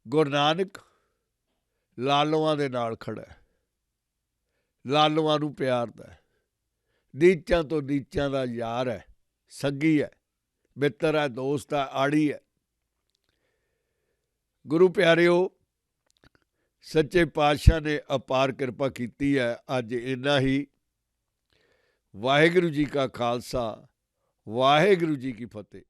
ਗੁਰੂ ਨਾਨਕ ਲਾਲੋਆਂ ਦੇ ਨਾਲ ਖੜਾ ਹੈ, ਲਾਲੋਆਂ ਨੂੰ ਪਿਆਰਦਾ ਹੈ। ਨੀਚਾਂ ਤੋਂ ਨੀਚਾਂ ਦਾ ਯਾਰ ਹੈ, ਸੰਗੀ ਹੈ, ਮਿੱਤਰ ਹੈ, ਦੋਸਤ ਹੈ, ਆੜੀ ਹੈ। ਗੁਰੂ ਪਿਆਰਿਓ, ਸੱਚੇ ਪਾਤਸ਼ਾਹ ਨੇ ਅਪਾਰ ਕਿਰਪਾ ਕੀਤੀ ਹੈ। ਅੱਜ ਇੰਨਾ ਹੀ। ਵਾਹਿਗੁਰੂ ਜੀ ਕਾ ਖਾਲਸਾ, ਵਾਹਿਗੁਰੂ ਜੀ ਕੀ ਫਤਿਹ।